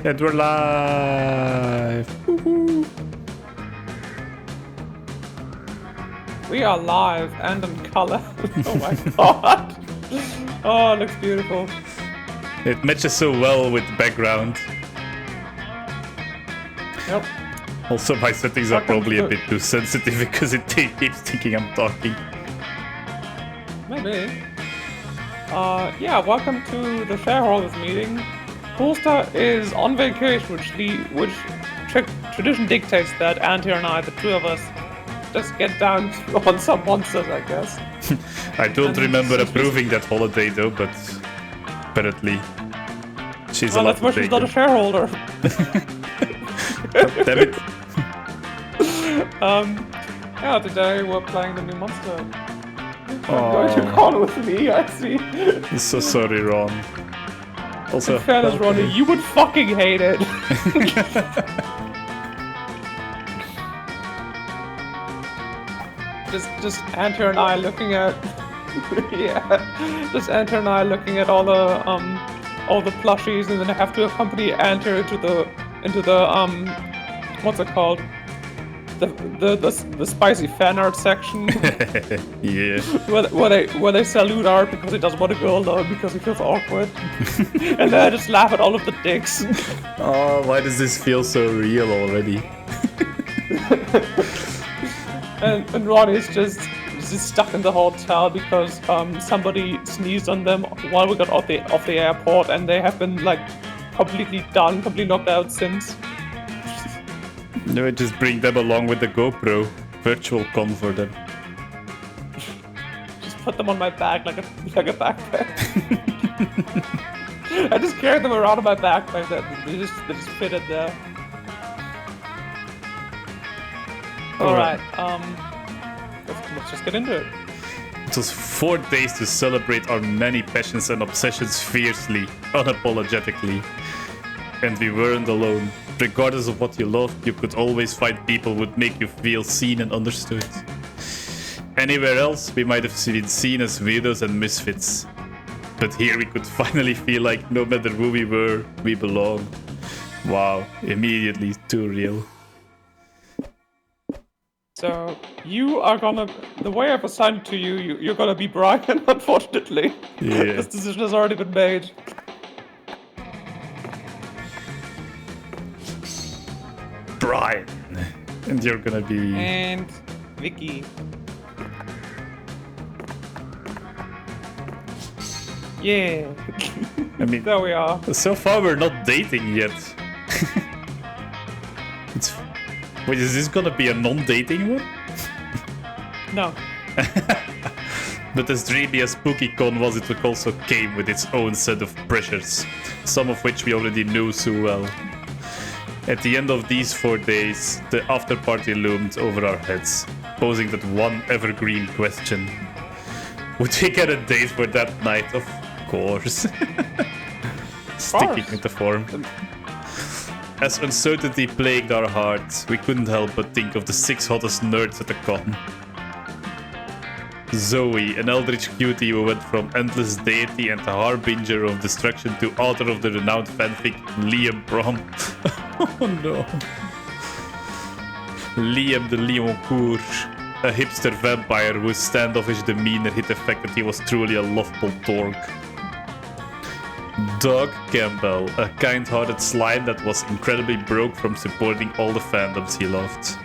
And we're live. Woo-hoo. We are live and in color. Oh my god. Oh, it looks beautiful. It matches so well with the background. Yep. Also, my settings are probably a bit too sensitive because it keeps thinking I'm talking. Maybe. Yeah, welcome to the shareholders meeting. Coolstar is on vacation, which tradition dictates that Auntie and I, the two of us, just get down on some monsters, I guess. I don't remember approving that holiday though, but apparently she's allowed to take she's not a shareholder. Damn it. Yeah, today we're playing the new monster. Going to Con with me, I see. I'm so sorry, Ron. Also, in fairness, Ronnie, you would fucking hate it. just Enter and I looking at just Enter and I looking at all the plushies, and then I have to accompany Enter into the what's it called? The spicy fan art section. Yeah. where they salute art because he doesn't want to go alone because he feels awkward. And then I just laugh at all of the dicks. Oh, why does this feel so real already? and Ronnie is just stuck in the hotel because somebody sneezed on them while we got off the airport, and they have been like completely knocked out since. No, just bring them along with the GoPro. Virtual con for them. Just put them on my back like a backpack. I just carry them around in my backpack. They just fit it there. Alright, let's just get into it. It was 4 days to celebrate our many passions and obsessions fiercely, unapologetically. And we weren't alone. Regardless of what you loved, you could always find people who would make you feel seen and understood. Anywhere else, we might have been seen as weirdos and misfits. But here we could finally feel like no matter who we were, we belonged. Wow, immediately too real. So, you are gonna... The way I've assigned to you, you're gonna be Brian, unfortunately. Yeah. This decision has already been made. Brian. And you're gonna be... And... Vicky. Yeah. I mean... There we are. So far we're not dating yet. Wait, is this gonna be a non-dating one? No. But as dreamy as SpookyCon was, it also came with its own set of pressures, some of which we already knew so well. At the end of these 4 days, the after party loomed over our heads, posing that one evergreen question. Would we get a date for that night? Of course. Sticking with the form. As uncertainty plagued our hearts, we couldn't help but think of the 6 hottest nerds at the con. Zoe, an eldritch cutie who went from endless deity and the harbinger of destruction to author of the renowned fanfic Liam Brom. Oh no. Liam the Lioncourt, a hipster vampire whose standoffish demeanor hid the fact that he was truly a lovable dork. Doug Campbell, a kind-hearted slime that was incredibly broke from supporting all the fandoms he loved.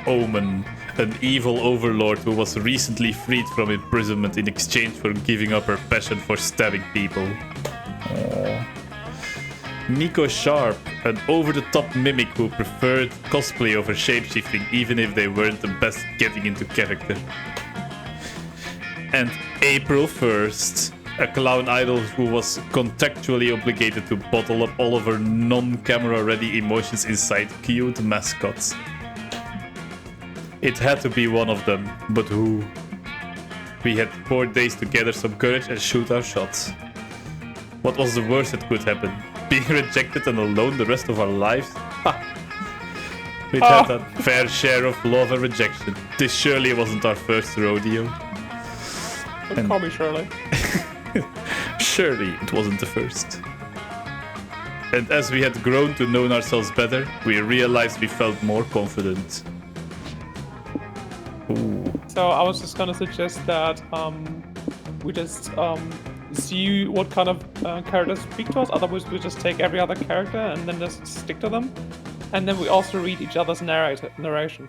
Omen, an evil overlord who was recently freed from imprisonment in exchange for giving up her passion for stabbing people. Nico Sharp, an over-the-top mimic who preferred cosplay over shapeshifting even if they weren't the best getting into character. And April 1st, a clown idol who was contractually obligated to bottle up all of her non-camera ready emotions inside cute mascots. It had to be one of them, but who? We had 4 days to gather some courage and shoot our shots. What was the worst that could happen? Being rejected and alone the rest of our lives? Ha! We'd had a fair share of love and rejection. This surely wasn't our first rodeo. Don't call me Shirley. Surely it wasn't the first. And as we had grown to know ourselves better, we realized we felt more confident. Ooh. So I was just gonna suggest that we just see what kind of characters speak to us. Otherwise, we just take every other character and then just stick to them. And then we also read each other's narration.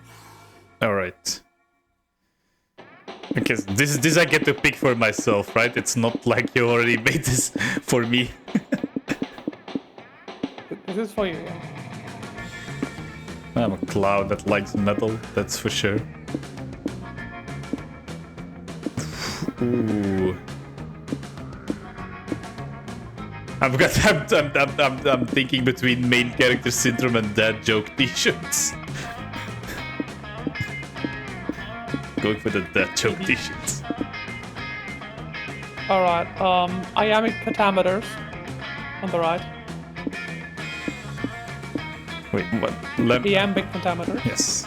All right. Because this I get to pick for myself, right? It's not like you already made this for me. This is for you. Yeah. I'm a cloud that likes metal, that's for sure. Ooh. I'm thinking between main character syndrome and dad joke t-shirts. Going for the dad joke t-shirts. Alright, iambic pentameters on the right. Wait, what? Iambic pentameter. Yes.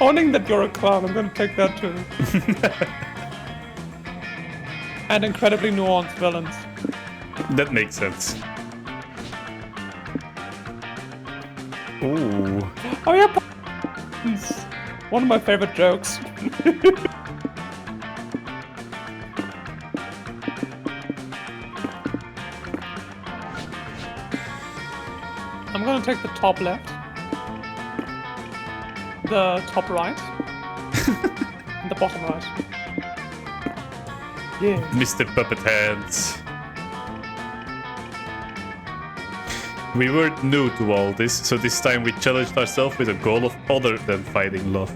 Owning that you're a clown, I'm gonna take that too. And incredibly nuanced villains. That makes sense. Ooh. Oh yeah, one of my favorite jokes. I'm gonna take the top left, the top right, and the bottom right. Yeah. Mr. Puppet Hands. We weren't new to all this, so this time we challenged ourselves with a goal of other than finding love.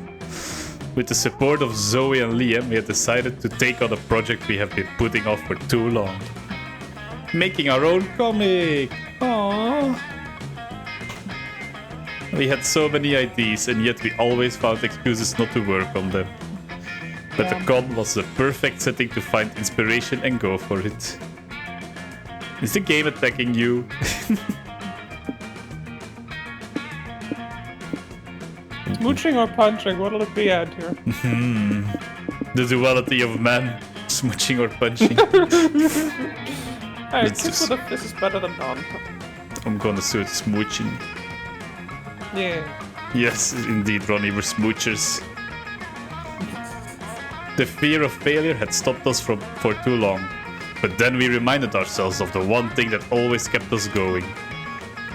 With the support of Zoe and Liam, we had decided to take on a project we have been putting off for too long. Making our own comic! Aww. We had so many ideas, and yet we always found excuses not to work on them. But the con was the perfect setting to find inspiration and go for it. Is the game attacking you? Smooching or punching, what'll it be at here? The duality of man, smooching or punching. Hey, this is better than none. I'm gonna search smooching. Yeah. Yes, indeed, Ronnie, we're smoochers. The fear of failure had stopped us for too long. But then we reminded ourselves of the one thing that always kept us going.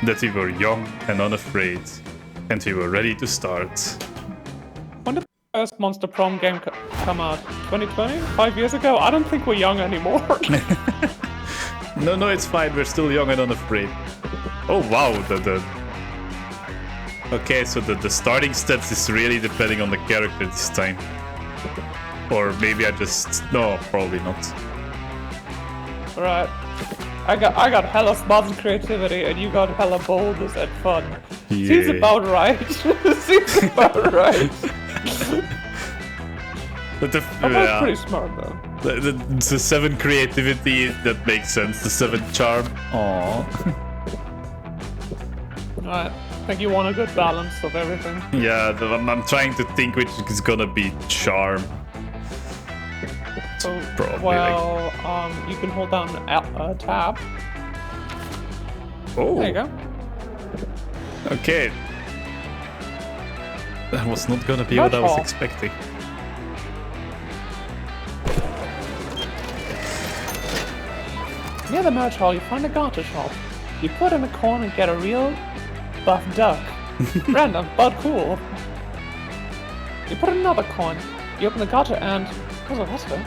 That we were young and unafraid. And we were ready to start. When did the first Monster Prom game come out? 2020? 5 years ago? I don't think we're young anymore. No, it's fine. We're still young and unafraid. Oh, wow. Okay, so the starting stats is really depending on the character this time. Or maybe I just... No, probably not. Right. I got hella smart and creativity, and you got hella boldness and fun. Yeah. Seems about right. Seems about right. But That's pretty smart, though. The 7 creativity, that makes sense. The 7 charm. Aww. Right. I think you want a good balance of everything. Yeah, I'm trying to think which is gonna be charm. So, Probably, well, you can hold down tab. Oh. There you go. Okay. That was not gonna be what I was expecting. Near the merch hall, you find a gacha shop. You put in a coin and get a real buff duck. Random, but cool. You put in another coin. You open the gacha and... There's a Roscoe.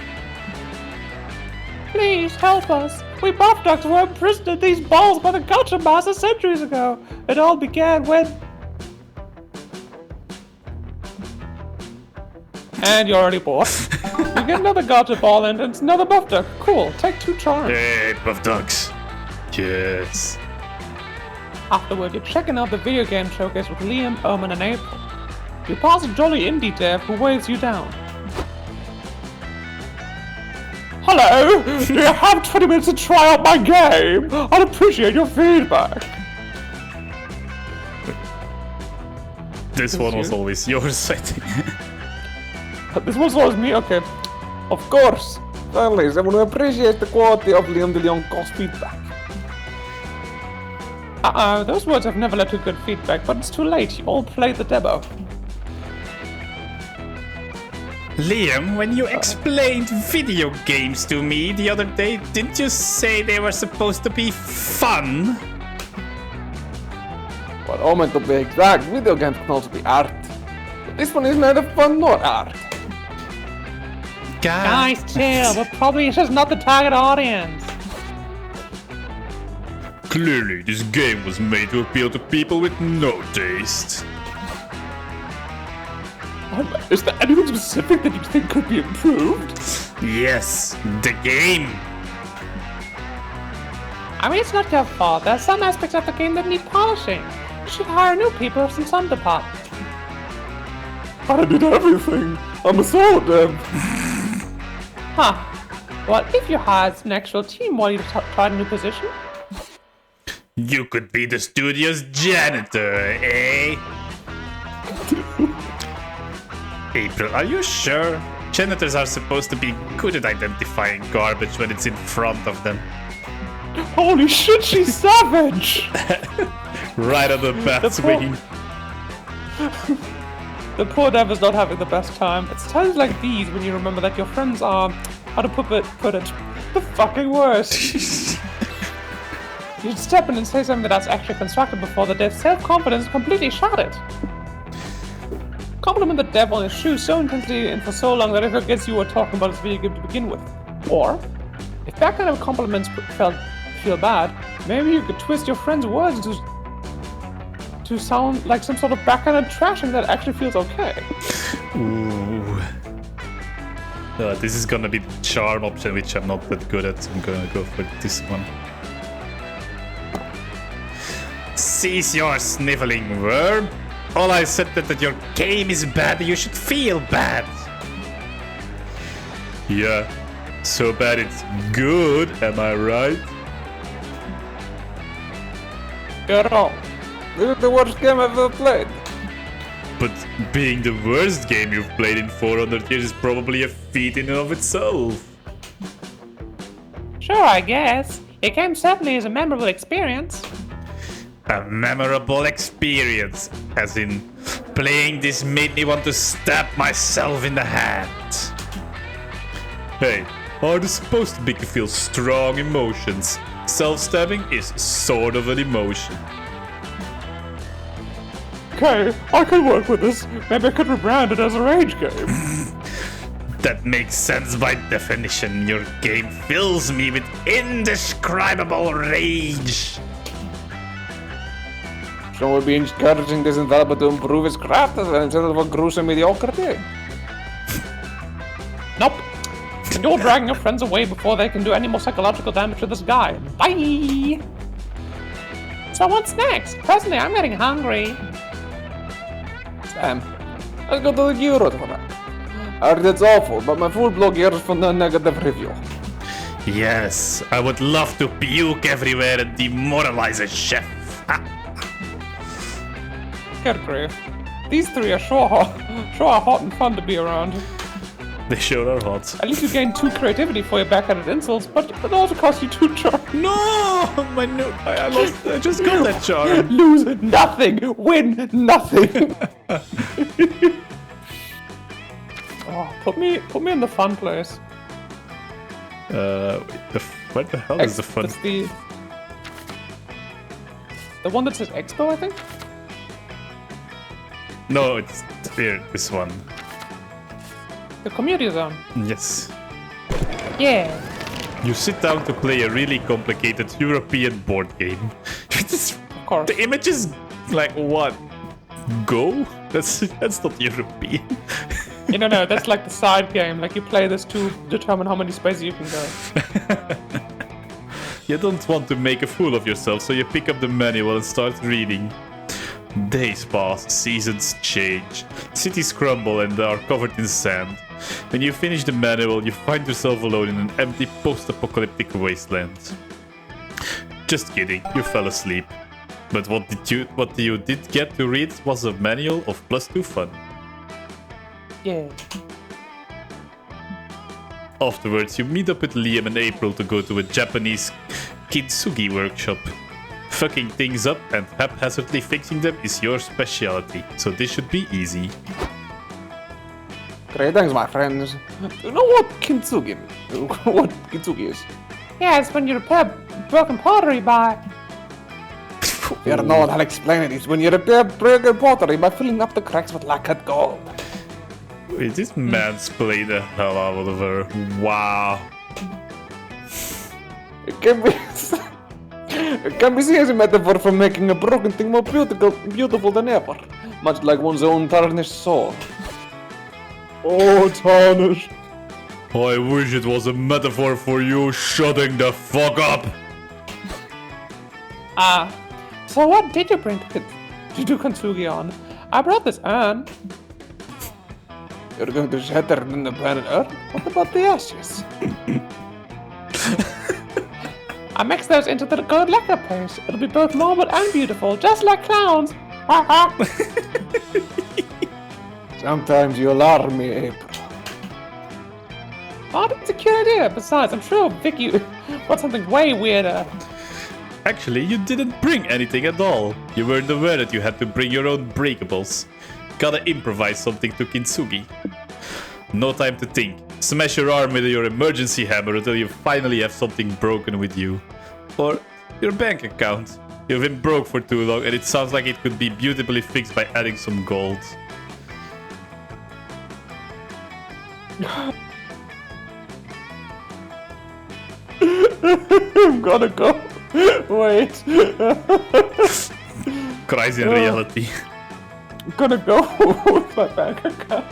Please help us. We buff ducks were imprisoned in these balls by the gacha master centuries ago. It all began when... And you're already bored. You get another gacha ball and it's another buff duck. Cool, take 2 charms. Hey, buff ducks. Yes. Afterward, you're checking out the video game showcase with Liam, Omen, and April. You pass a jolly indie dev who waves you down. Hello! Do you have 20 minutes to try out my game? I'd appreciate your feedback. This one was always yours, I think. This was always me? Okay. Of course. At least I want to appreciate the quality of Liam DeLeon's feedback. Those words have never led to good feedback, but it's too late. You all played the demo. Liam, when you explained video games to me the other day, didn't you say they were supposed to be fun? Well, I meant to be exact, video games can also be art. But this one is neither fun nor art. Guys, chill. We're probably just not the target audience. Clearly, this game was made to appeal to people with no taste. Is there anything specific that you think could be improved? Yes, the game. I mean, it's not your fault. There are some aspects of the game that need polishing. You should hire new people in some departments. I did everything. I'm a solo dev. Huh. Well, if you hired an actual team while you tried a new position, You could be the studio's janitor, eh? April, are you sure? Janitors are supposed to be good at identifying garbage when it's in front of them. holy shit, she's savage! Right on the bat swing. The poor dev is not having the best time. It's times like these when you remember that your friends are, how to put it, the fucking worst. You should step in and say something that's actually constructive before the dev's self-confidence completely shattered. Compliment the dev on his shoes so intensely and for so long that it forgets you were talking about his video game to begin with. Or, if that kind of compliments feel bad, maybe you could twist your friend's words to sound like some sort of backhanded trashing that actually feels okay. Ooh. This is gonna be the charm option, which I'm not that good at. I'm gonna go for this one. Cease your sniveling, worm. All I said that your game is bad, you should feel bad. Yeah, so bad it's good, am I right? Get on. This is the worst game I've ever played. But being the worst game you've played in 400 years is probably a feat in and of itself. Sure, I guess. Your game certainly is a memorable experience. A memorable experience, as in playing this made me want to stab myself in the hand. Hey, art is supposed to make you feel strong emotions. Self-stabbing is sort of an emotion. Okay, I could work with this. Maybe I could rebrand it as a rage game. That makes sense by definition. Your game fills me with indescribable rage. So we'll be encouraging this developer to improve his craft instead of a gruesome mediocrity. Nope. And you're dragging your friends away before they can do any more psychological damage to this guy. Bye! So what's next? Personally, I'm getting hungry. Sam, let's go to the Euro for that. I heard it's awful, but my full blog here is from the negative review. Yes, I would love to puke everywhere and demoralize a chef. Good grief. These three are sure hot and fun to be around. They sure are hot. At least you gain 2 creativity for your backhanded insults, but it also costs you 2 charm. No! My new... I lost... I just got that charm. Lose nothing! Win nothing! Oh, put me in the fun place. Where the hell is the fun? That's the one that says Expo, I think? No, it's here, this one. The community zone. Yes. Yeah. You sit down to play a really complicated European board game. Of course. The image is like, what? Go? That's not European. No, that's like the side game. Like you play this to determine how many spaces you can go. You don't want to make a fool of yourself, so you pick up the manual and start reading. Days pass, seasons change, cities crumble and are covered in sand. When you finish the manual, you find yourself alone in an empty post-apocalyptic wasteland. Just kidding, you fell asleep. But what you did get to read was a manual of +2 fun. Yeah. Afterwards, you meet up with Liam and April to go to a Japanese kintsugi workshop. Fucking things up and haphazardly fixing them is your specialty, so this should be easy. Greetings, my friends. You know what kintsugi is? Yeah, it's when you repair broken pottery by... You know what I'll explain it is when you repair broken pottery by filling up the cracks with lacquered gold. Wait, this mansplained the hell out of her. Wow. It can be seen as a metaphor for making a broken thing more beautiful than ever, much like one's own tarnished soul. Oh, tarnished. I wish it was a metaphor for you shutting the fuck up. So what did you bring to do kintsugi on? I brought this urn. You're going to shatter it in the planet Earth? What about the ashes? I mixed those into the gold lacquer paste. It'll be both marble and beautiful, just like clowns. Sometimes you alarm me, April. Oh, it's a cute idea. Besides, I'm sure Vicky wants something way weirder. Actually, you didn't bring anything at all. You weren't aware that you had to bring your own breakables. Gotta improvise something to kintsugi. No time to think. Smash your arm with your emergency hammer until you finally have something broken with you. Or your bank account. You've been broke for too long and it sounds like it could be beautifully fixed by adding some gold. I'm gonna go. Wait. Cries in reality. I'm gonna go with my bank account.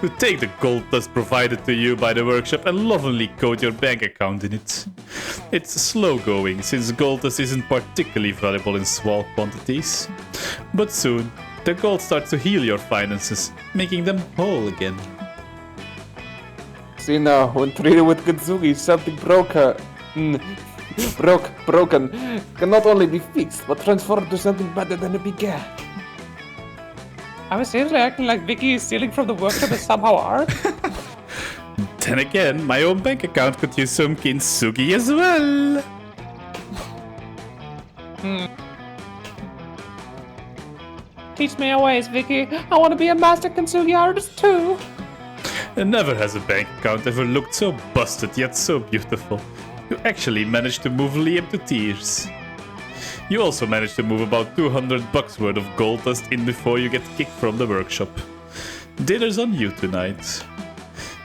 You take the gold dust provided to you by the workshop and lovingly coat your bank account in it. It's slow going since gold dust isn't particularly valuable in small quantities. But soon, the gold starts to heal your finances, making them whole again. See now, when treated with kintsugi, something broken can not only be fixed, but transformed to something better than it began. I was seriously acting like Vicky is stealing from the workshop is somehow art. Then again, my own bank account could use some kintsugi as well. Teach me your ways, Vicky. I want to be a master kintsugi artist too. And never has a bank account ever looked so busted yet so beautiful. You actually managed to move Liam to tears. You also managed to move about $200 worth of gold dust in before you get kicked from the workshop. Dinner's on you tonight.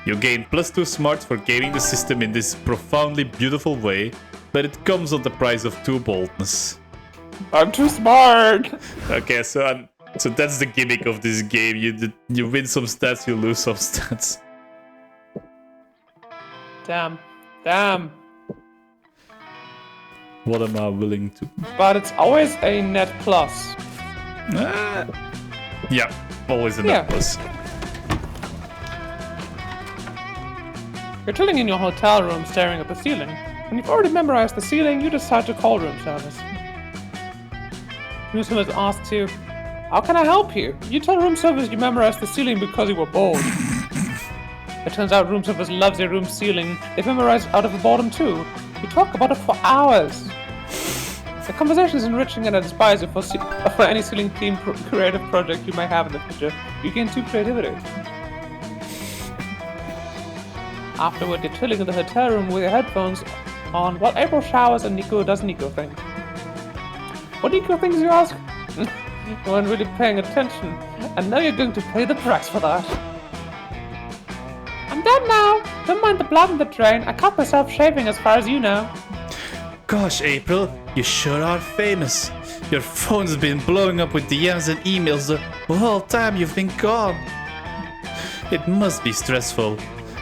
You gain +2 smarts for gaming the system in this profoundly beautiful way, but it comes at the price of 2 boldness. I'm too smart. Okay, so that's the gimmick of this game. You win some stats, you lose some stats. Damn. What am I willing to? But it's always a net plus. Yeah, always a net plus. You're chilling in your hotel room staring at the ceiling. When you've already memorized the ceiling, you decide to call room service. Room service asks you, "How can I help you?" You tell room service you memorized the ceiling because you were bored. It turns out room service loves your room's ceiling. They've memorized out of the boredom too. You talk about it for hours. The conversation is enriching and inspires you for any ceiling theme creative project you may have in the future. You gain 2 creativity. Afterward, you're chilling in the hotel room with your headphones on while April showers and Nico does Nico things. What Nico things, you ask? You weren't really paying attention, and now you're going to pay the price for that. I'm done now. Don't mind the blood in the drain. I cut myself shaving as far as you know. Gosh, April, you sure are famous. Your phone's been blowing up with DMs and emails the whole time you've been gone. It must be stressful.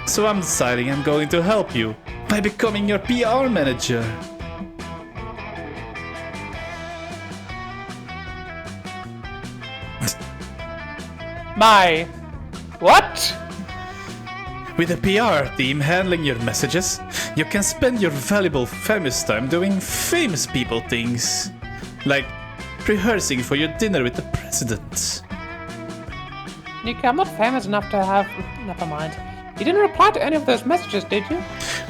So I'm deciding I'm going to help you by becoming your PR manager. My... what? With a PR team handling your messages, you can spend your valuable famous time doing famous people things. Like rehearsing for your dinner with the president. Nico, I'm not famous enough to have... Never mind. You didn't reply to any of those messages, did you?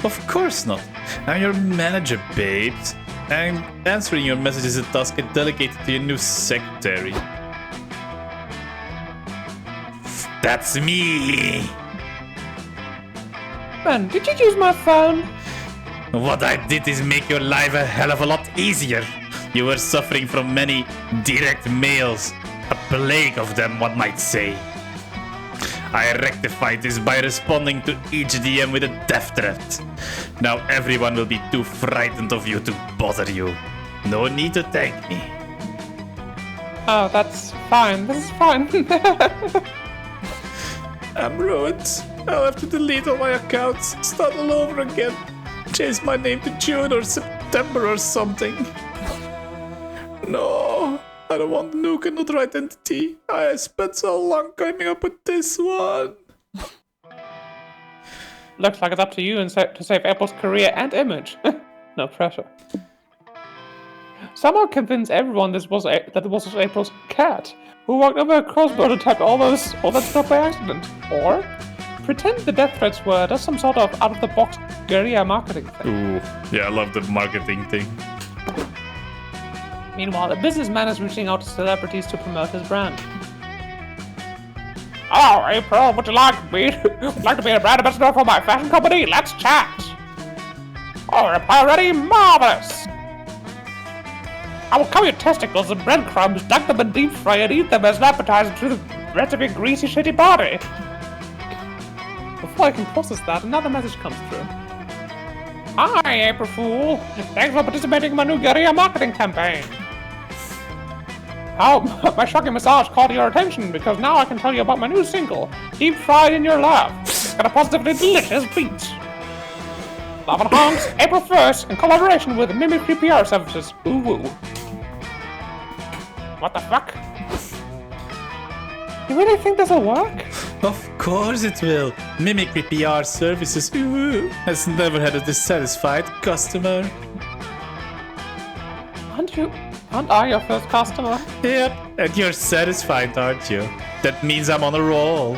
Of course not. I'm your manager, babes. And answering your messages is a task I delegated to your new secretary. That's me! Ben, did you use my phone? What I did is make your life a hell of a lot easier. You were suffering from many direct mails. A plague of them, one might say. I rectified this by responding to each DM with a death threat. Now everyone will be too frightened of you to bother you. No need to thank me. Oh, that's fine. This is fine. I'm ruined. I'll have to delete all my accounts, start all over again. Change my name to June or September or something. No, I don't want Nuke another identity. I spent so long coming up with this one. Looks like it's up to you to save April's career and image. No pressure. Somehow convince everyone that it was April's cat who walked over a crossbow and attacked all that stuff by accident. Or pretend the death threats were just some sort of out-of-the-box guerrilla marketing thing. Ooh, yeah, I love the marketing thing. Meanwhile, a businessman is reaching out to celebrities to promote his brand. Oh, April, would you like to be a brand ambassador for my fashion company? Let's chat. Oh, reply ready? Marvelous. I will cover your testicles in breadcrumbs, dunk them in deep fry, and eat them as an appetizer to the rest of your greasy, shitty body. Before I can process that, another message comes through. Hi, April Fool. Thanks for participating in my new guerrilla marketing campaign. Oh, my shocking massage caught your attention because now I can tell you about my new single, Deep Fried in Your Love. It's got a positively delicious beat. Love and Honks, April 1st, in collaboration with Mimicry PR Services. Ooh woo. What the fuck? You really think this'll work? Of course it will. Mimicry PR Services has never had a dissatisfied customer. Aren't I your first customer? Yep, and you're satisfied, aren't you? That means I'm on a roll.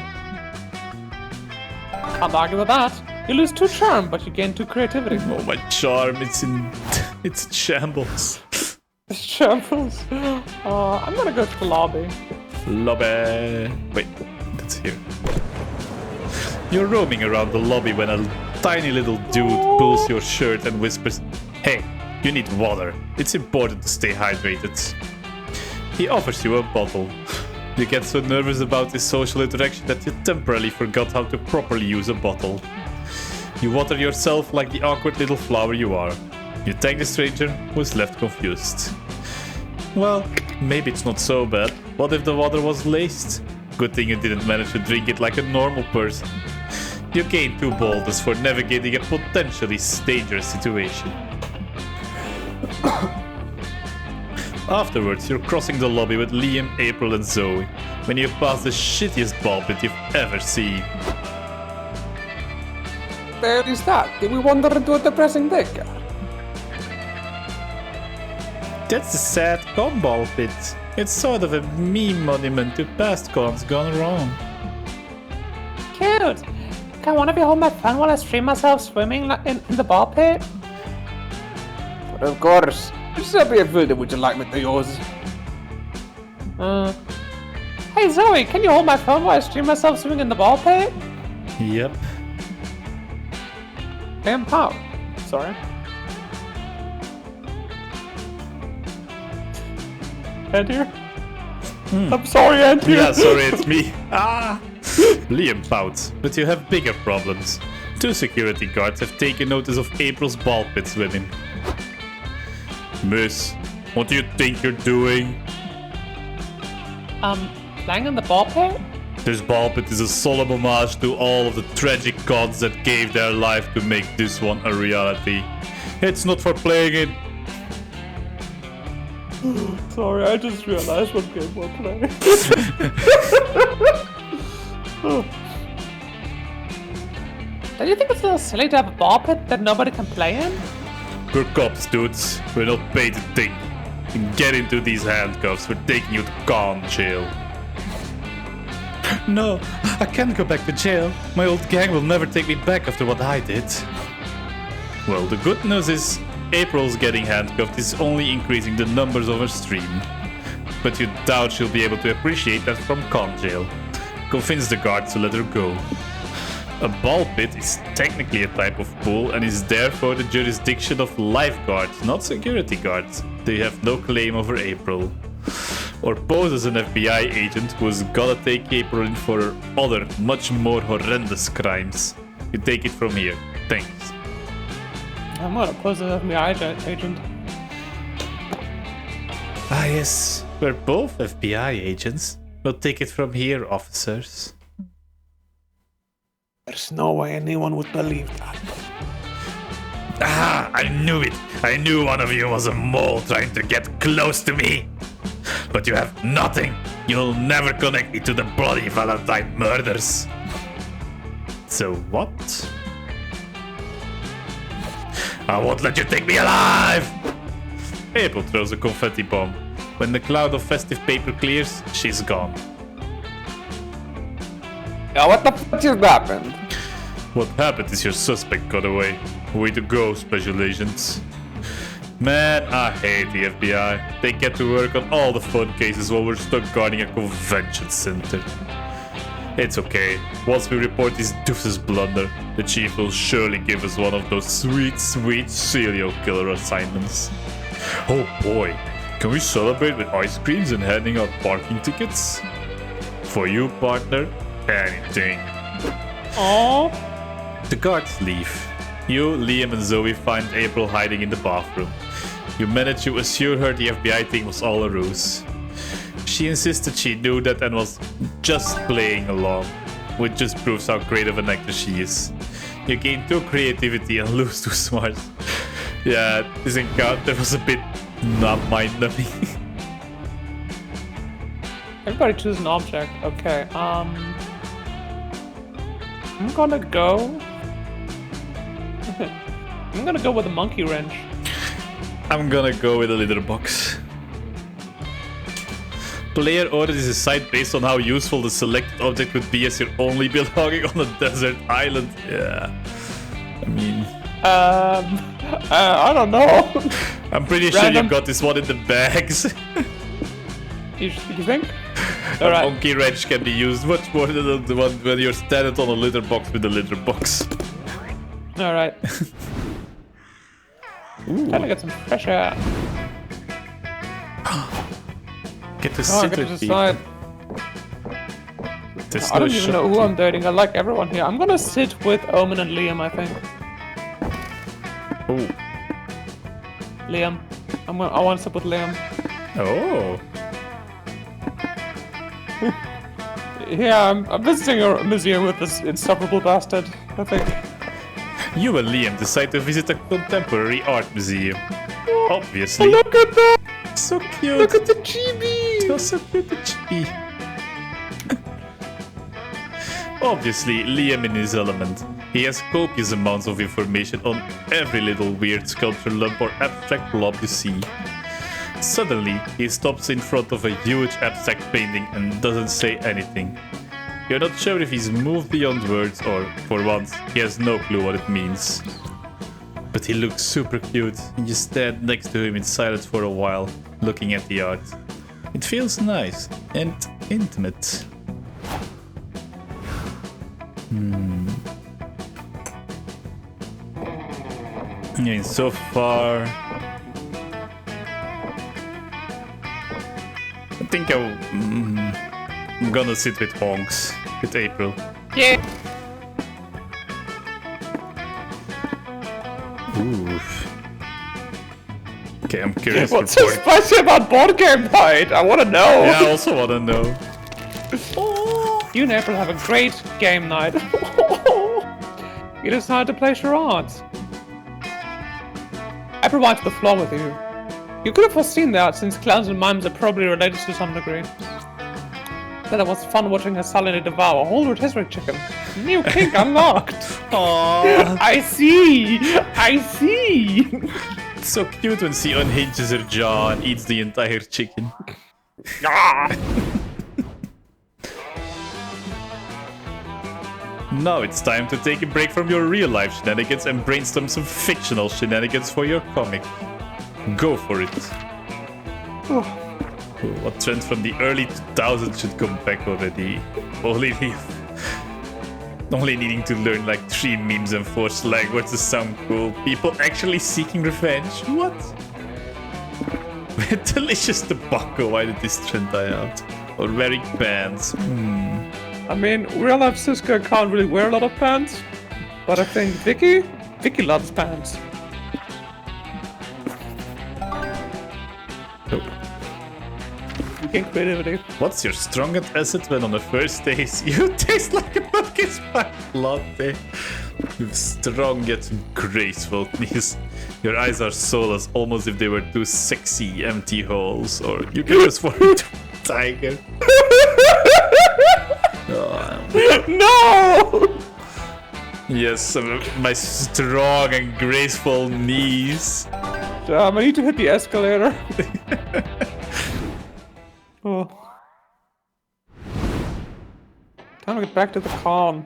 Can't argue with that. You lose 2 charm, but you gain 2 creativity. Oh, my charm, it's in shambles. Shambles? I'm gonna go to the lobby. Lobby. Wait, that's here. You're roaming around the lobby when a tiny little dude pulls your shirt and whispers, "Hey, you need water. It's important to stay hydrated." He offers you a bottle. You get so nervous about this social interaction that you temporarily forgot how to properly use a bottle. You water yourself like the awkward little flower you are. You thank the stranger, who is left confused. Well, maybe it's not so bad. What if the water was laced? Good thing you didn't manage to drink it like a normal person. You gain 2 boldness for navigating a potentially dangerous situation. Afterwards, you're crossing the lobby with Liam, April, and Zoe when you pass the shittiest ball pit you've ever seen. There is that. Did we wander into a depressing deck? That's the sad con ball pit. It's sort of a meme monument to past cons gone wrong. Cute. Can one of you hold my phone while I stream myself swimming in the ball pit? But of course. Giuseppe and Vilda, would you like me to yours? Hey Zoe, can you hold my phone while I stream myself swimming in the ball pit? Yep. Damn how? Sorry. Antir? I'm sorry, Antir. Yeah, sorry, it's me. Liam pouts, but you have bigger problems. 2 security guards have taken notice of April's ball pit swimming. Miss, what do you think you're doing? Playing in the ball pit? This ball pit is a solemn homage to all of the tragic gods that gave their life to make this one a reality. It's not for playing in. Sorry, I just realized what game we're playing. Don't you think it's a little silly to have a ball pit that nobody can play in? We're cops, dudes. We're not paid to think. Get into these handcuffs. We're taking you to con jail. No, I can't go back to jail. My old gang will never take me back after what I did. Well, the good news is April's getting handcuffed is only increasing the numbers of her stream. But you doubt she'll be able to appreciate that from con jail. Convince the guards to let her go. A ball pit is technically a type of pool and is therefore the jurisdiction of lifeguards, not security guards. They have no claim over April. Or pose as an FBI agent who's gotta take April in for her other, much more horrendous crimes. You take it from here. Thanks. I'm gonna pose as an FBI agent. Ah yes, we're both FBI agents. We'll take it from here, officers. There's no way anyone would believe that. Ah, I knew it! I knew one of you was a mole trying to get close to me! But you have nothing! You'll never connect me to the bloody Valentine murders! So what? I won't let you take me alive! April throws a confetti bomb. When the cloud of festive paper clears, she's gone. Yeah, what the fuck just happened? What happened is your suspect got away. Way to go, special agents. Man, I hate the FBI. They get to work on all the fun cases while we're stuck guarding a convention center. It's okay. Once we report this doofus blunder, the chief will surely give us one of those sweet, sweet serial killer assignments. Oh boy, can we celebrate with ice creams and handing out parking tickets? For you, partner, anything. Oh. The guards leave. You, Liam, and Zoe find April hiding in the bathroom. You manage to assure her the FBI thing was all a ruse. She insisted she knew that and was just playing along, which just proves how great of an actor she is. You gain 2 creativity and lose 2 smarts. Yeah, this encounter was a bit not mind-numbing. Everybody choose an object. Okay, I'm gonna go... I'm gonna go with a monkey wrench. I'm gonna go with a litter box. Player orders is a site based on how useful the selected object would be as you're only belonging on a desert island. Yeah. I mean... I don't know. I'm pretty sure you got this one in the bags. You think? A Alright. monkey wrench can be used much more than the one when you're standing on a litter box with a litter box. Alright. Trying to get some fresh air. Get to Oh, I sit get to with people. decide. There's I no don't even know who shop I'm dating. I like everyone here. I'm gonna sit with Omen and Liam, I think. Oh. Liam. I want to sit with Liam. Oh. Yeah, I'm visiting a museum with this insufferable bastard, I think. You and Liam decide to visit a contemporary art museum. Obviously. Look at that! So cute. Look at the chibi! Oh, so cute, the chibi. Obviously, Liam in his element. He has copious amounts of information on every little weird sculpture lump or abstract blob you see. Suddenly, he stops in front of a huge abstract painting and doesn't say anything. You're not sure if he's moved beyond words or, for once, he has no clue what it means. But he looks super cute and you stand next to him in silence for a while, looking at the art. It feels nice and intimate. And so far... I think I'm gonna sit with Honks, with April. Yeah! Oof. Okay, I'm curious. What's so spicy about board game night? I want to know! Yeah, I also wanna know. You and April have a great game night. You decided to play charades. April went to the floor with you. You could have foreseen that, since clowns and mimes are probably related to some degree. Then it was fun watching her silently devour a whole rotisserie chicken. New kink unlocked! Aww. I see! I see! It's so cute when she unhinges her jaw and eats the entire chicken. Ah. Now it's time to take a break from your real-life shenanigans and brainstorm some fictional shenanigans for your comic. Go for it. What trend from the early 2000s should come back already? Only needing to learn like 3 memes and 4 slang words to sound cool. People actually seeking revenge? What? Delicious tobacco, why did this trend die out? Or wearing pants? I mean, real life Siska can't really wear a lot of pants, but I think Vicky loves pants. Weekend creativity. What's your strongest asset when on the first days you taste like a pumpkin spice latte? With strong yet graceful knees. Your eyes are soulless, almost if they were 2 sexy empty holes. Or you can just form into a tiger. No! Yes, my strong and graceful knees. I need to hit the escalator. Oh. Time to get back to the con.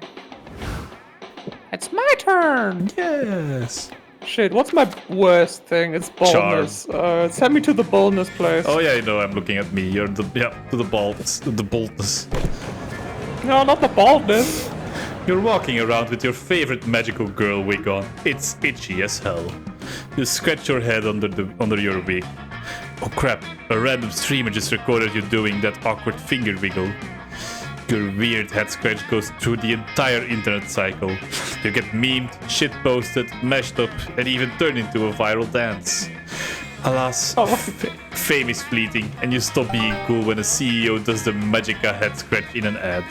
It's my turn! Yes. Shit, what's my worst thing? It's baldness. Send me to the baldness place. Oh yeah, I know, I'm looking at me. You're to the baldness. No, not the baldness. You're walking around with your favorite magical girl wig on. It's itchy as hell. You scratch your head under your wig. Oh crap, a random streamer just recorded you doing that awkward finger wiggle. Your weird head scratch goes through the entire internet cycle. You get memed, shitposted, mashed up, and even turned into a viral dance. Alas, fame is fleeting, and you stop being cool when a CEO does the Magica head scratch in an ad.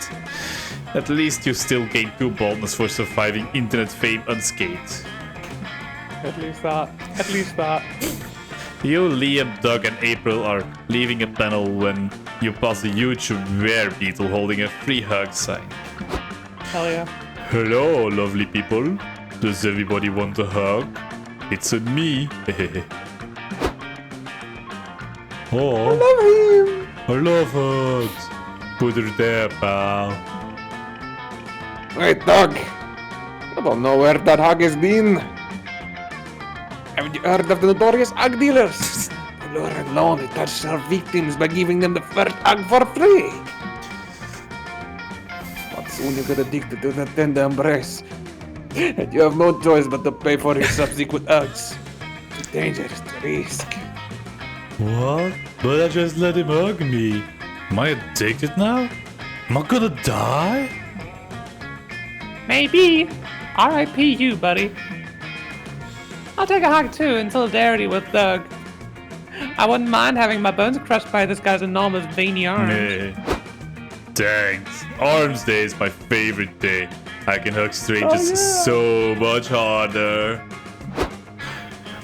At least you still gain 2 baldness for surviving internet fame unscathed. At least that. You, Liam, Doug, and April are leaving a panel when you pass a huge were beetle holding a free hug sign. Hell yeah. Hello, lovely people. Does everybody want a hug? It's a me. Oh, I love him! I love hugs. Put her there, pal. Wait, Doug. I don't know where that hug has been. Haven't you heard of the notorious hug dealers? They lure and lonely touch their victims by giving them the first hug for free. But soon you get addicted to that tender embrace. And you have no choice but to pay for your subsequent hugs. It's dangerous to risk. What? But I just let him hug me. Am I addicted now? Am I gonna die? Maybe. R.I.P. you, buddy. I'll take a hug too in solidarity with Doug. I wouldn't mind having my bones crushed by this guy's enormous veiny arms. Meh. Thanks. Arms Day is my favorite day. I can hug strangers so much harder.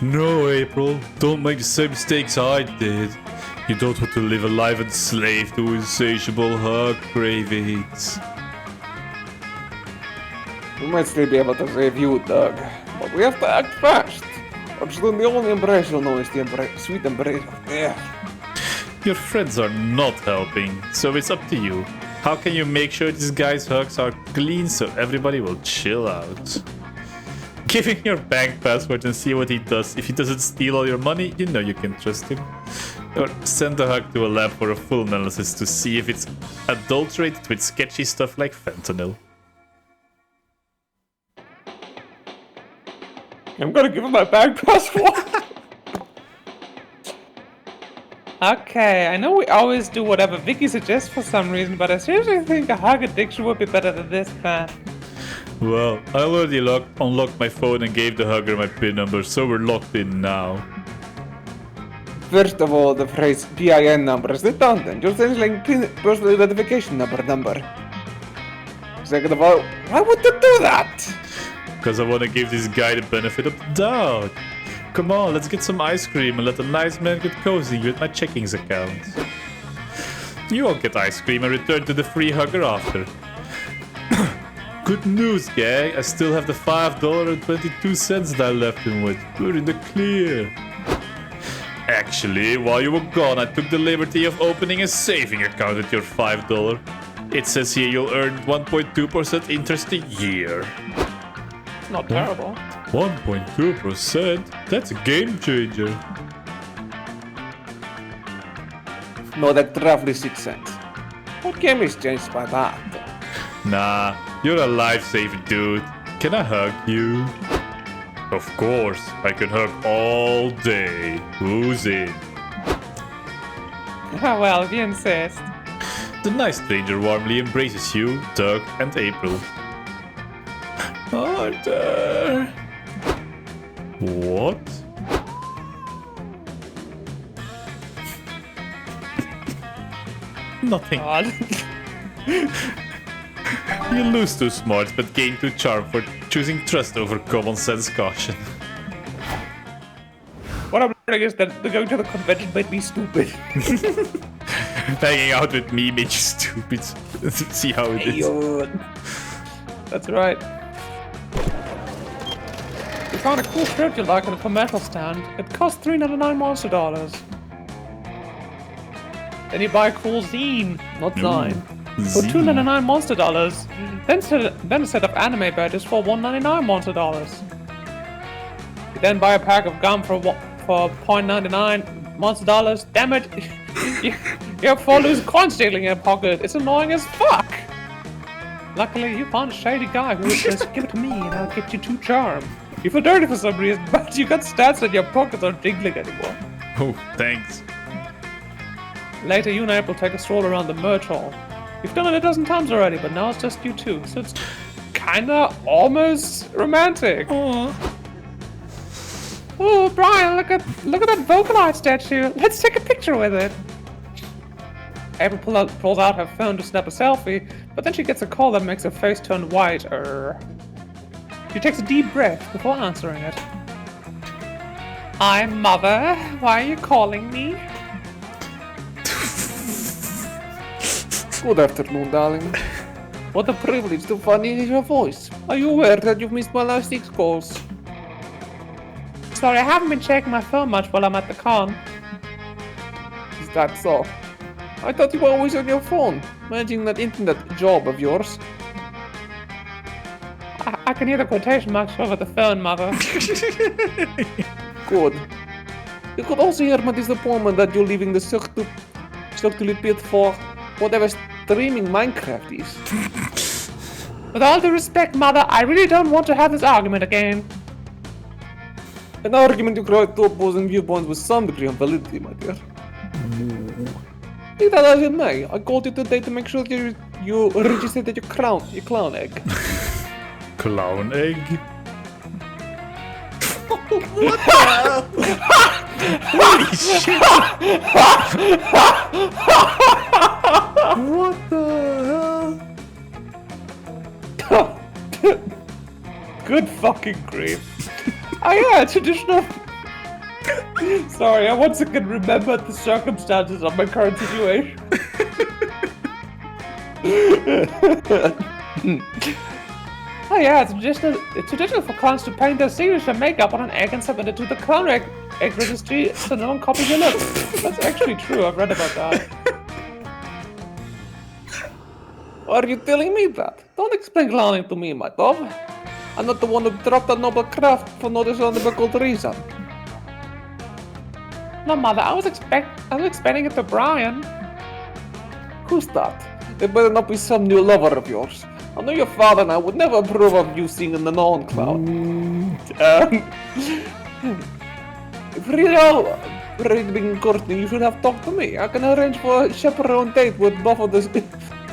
No, April. Don't make the same mistakes I did. You don't want to live a life enslaved to insatiable hug cravings. We might still be able to save you, Doug. But we have to act fast. Or soon the only embrace you'll know is the sweet embrace of death. Your friends are not helping, so it's up to you. How can you make sure these guys' hugs are clean so everybody will chill out? Give him your bank password and see what he does. If he doesn't steal all your money, you know you can trust him. Or send a hug to a lab for a full analysis to see if it's adulterated with sketchy stuff like fentanyl. I'm gonna give him my bank password. Okay, I know we always do whatever Vicky suggests for some reason, but I seriously think a hug addiction would be better than this plan. Well, I already unlocked my phone and gave the hugger my PIN number, so we're locked in now. First of all, the phrase PIN number is redundant. You're saying like personal identification number. Second of all, why would you do that? Because I want to give this guy the benefit of the doubt. Come on, let's get some ice cream and let the nice man get cozy with my checkings account. You won't get ice cream and return to the free hugger after. Good news, gang. I still have the $5.22 that I left him with. We're in the clear. Actually, while you were gone, I took the liberty of opening a saving account with your $5. It says here you'll earn 1.2% interest a year. Not terrible. 1.2%? That's a game changer. No, that's roughly 6 cents. What game is changed by that? Nah, you're a lifesaver, dude. Can I hug you? Of course, I can hug all day. Who's in? Oh, well, if you insist. The nice stranger warmly embraces you, Doug, and April. Arthur! What? Nothing. God. You lose 2 smarts but gain 2 charm for choosing trust over common sense caution. What I'm learning is that the going to the convention made me stupid. Hanging out with me made you stupid. See how it is. That's right. We found a cool shirt you like at a commercial stand. It costs $3.99 monster dollars. Then you buy a cool zine, not Zine, for $2.99 monster dollars. Then a set of anime badges for $1.99 monster dollars. You then buy a pack of gum for $0.99 monster dollars. Damn it! you have 4 loose coins stealing in your pocket. It's annoying as fuck. Luckily, you found a shady guy who says, "Give it to me, and I'll get you 2 charm." You feel dirty for some reason, but you got stats that your pockets aren't jingling anymore. Oh, thanks. Later, you and April take a stroll around the merch hall. You've done it a dozen times already, but now it's just you two, so it's kinda almost romantic. Aww. Oh, Brian, look at that Vocaloid statue. Let's take a picture with it. April pulls out her phone to snap a selfie, but then she gets a call that makes her face turn white. She takes a deep breath before answering it. Hi, Mother. Why are you calling me? Good afternoon, darling. What a privilege to finally hear your voice. Are you aware that you've missed my last 6 calls? Sorry, I haven't been checking my phone much while I'm at the con. Is that so? I thought you were always on your phone, managing that internet job of yours. I can hear the quotation marks over the phone, Mother. Good. You could also hear my disappointment that you're leaving the circuit pit for whatever streaming Minecraft is. With all due respect, Mother, I really don't want to have this argument again. An argument you create 2 opposing viewpoints with some degree of validity, my dear. Be that as it may, I called you today to make sure that you registered your clown egg. Clown egg? What the hell? Holy shit! What the hell? Good fucking grief. Oh yeah, traditional... Sorry, I once again remembered the circumstances of my current situation. Oh yeah, it's traditional for clowns to paint their signature makeup on an egg and submit it to the clown egg registry so no one copies your look. That's actually true, I've read about that. Are you telling me that? Don't explain clowning to me, my dove. I'm not the one who dropped that noble craft for no discernible good reason. No, Mother, I was explaining it to Brian. Who's that? It better not be some new lover of yours. I know your father and I would never approve of you singing the known clown. If you're ready to begin courting, you should have talked to me. I can arrange for a chaperone date with both of us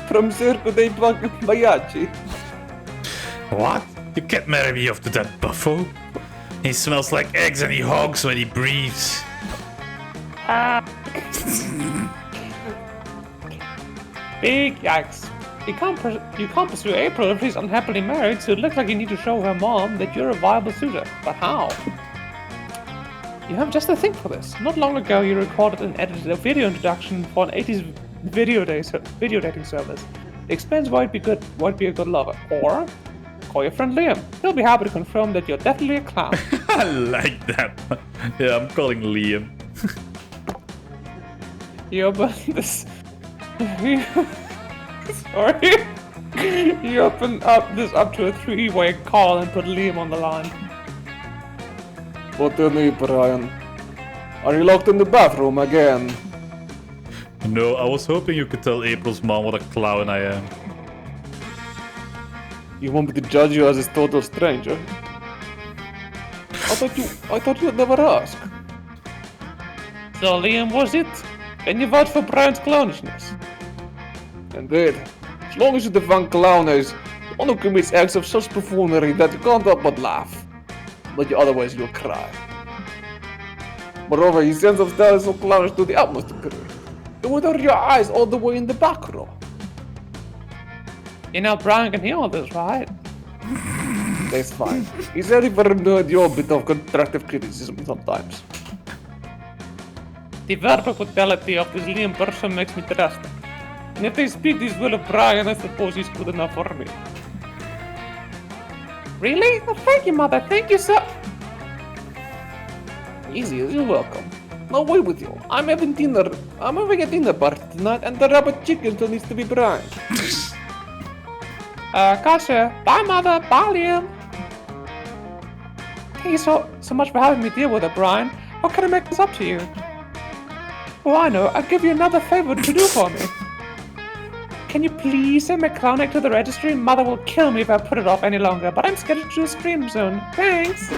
from Circo de Bayachi. What? You can't marry me off to that buffo. He smells like eggs and he hogs when he breathes. Big yikes. You can't pursue April if she's unhappily married, so it looks like you need to show her mom that you're a viable suitor. But how? You have just a thing for this. Not long ago, you recorded and edited a video introduction for an 80s video dating service. It explains why it'd be a good lover. Or call your friend Liam. He'll be happy to confirm that you're definitely a clown. I like that. Yeah, I'm calling Liam. Yeah, but this... Sorry. You open up this up to a three-way call and put Liam on the line. What do you need, Brian? Are you locked in the bathroom again? No, I was hoping you could tell April's mom what a clown I am. You want me to judge you as a total stranger? I thought you'd never ask. So Liam, was it? Can you vote for Brian's clownishness? Indeed. As long as you define clown as one who commits acts of such buffoonery that you can't help but laugh. But otherwise you'll cry. Moreover, his sense of style is so clownish to the utmost degree. It would hurt your eyes all the way in the back row. You know, Brian can hear all this, right? That's fine. He's ready for him to endure a bit of constructive criticism sometimes. The verbal fidelity of this Liam person makes me trust him. And if they speak this well of Brian, I suppose he's good enough for me. Really? Oh, thank you, Mother. Thank you, sir. Easy, you're welcome. Now wait with you. I'm having a dinner party tonight, and the rabbit chicken still needs to be brined. Gotcha. Bye, Mother. Bye, Liam. Thank you so much for having me deal with it, Brian. How can I make this up to you? Oh, I know. I'll give you another favor to do for me. Can you please send my clown act to the registry? Mother will kill me if I put it off any longer, but I'm scheduled to stream soon. Thanks.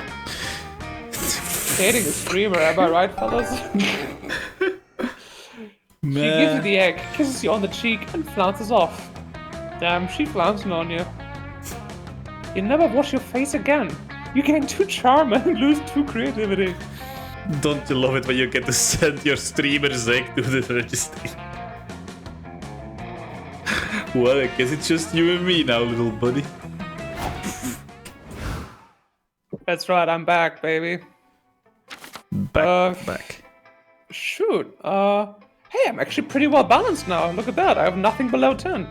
Dating a streamer, am I right, fellas? She gives you the egg, kisses you on the cheek, and flounces off. Damn, she flouncing on you. You never wash your face again. You gain 2 charm and lose 2 creativity. Don't you love it when you get to send your streamer's egg to the registry? Well, I guess it's just you and me now, little buddy. That's right, I'm back, baby. Back. Shoot, hey, I'm actually pretty well balanced now. Look at that, I have nothing below 10.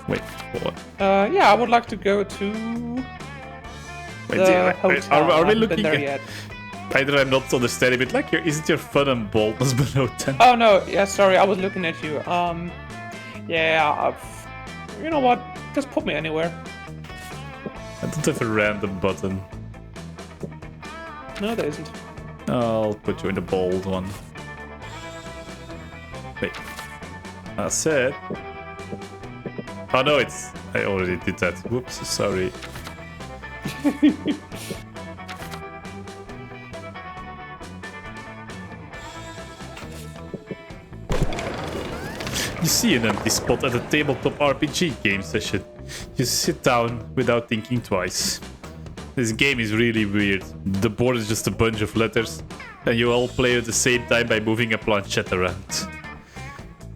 Wait, what? Yeah, I would like to go to the hotel. Are we I haven't been looking there at... yet. Either I'm not understanding, but like, isn't your fun and boldness below 10? Oh no, yeah, sorry, I was looking at you. Yeah, you know what? Just put me anywhere. I don't have a random button. No, there isn't. I'll put you in the bold one. Wait. That's it. Oh no, it's... I already did that. Whoops, sorry. You see an empty spot at a tabletop RPG game session. You sit down without thinking twice. This game is really weird. The board is just a bunch of letters, and you all play at the same time by moving a planchette around.